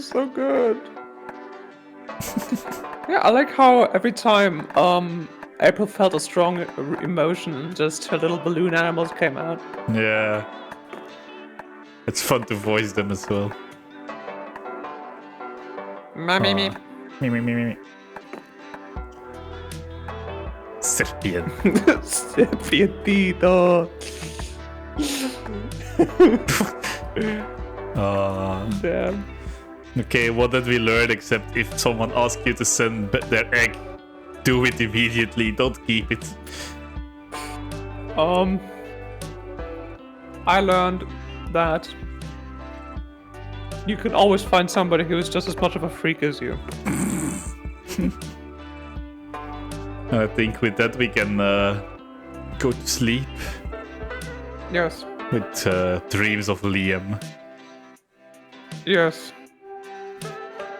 So good. Yeah, I like how every time April felt a strong emotion, just her little balloon animals came out. Yeah. It's fun to voice them as well. Mommy, me. Me, me, me, me, me. Serpian. Serpientito. Damn. Okay, what did we learn except if someone asks you to send their egg, do it immediately, don't keep it. I learned that you can always find somebody who is just as much of a freak as you. I think with that we can go to sleep Yes. with dreams of Liam. Yes.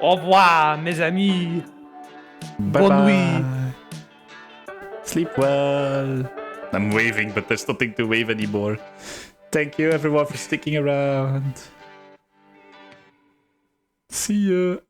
Au revoir, mes amis. Bonne nuit. Sleep well. I'm waving, but there's nothing to wave anymore. Thank you everyone for sticking around. See ya.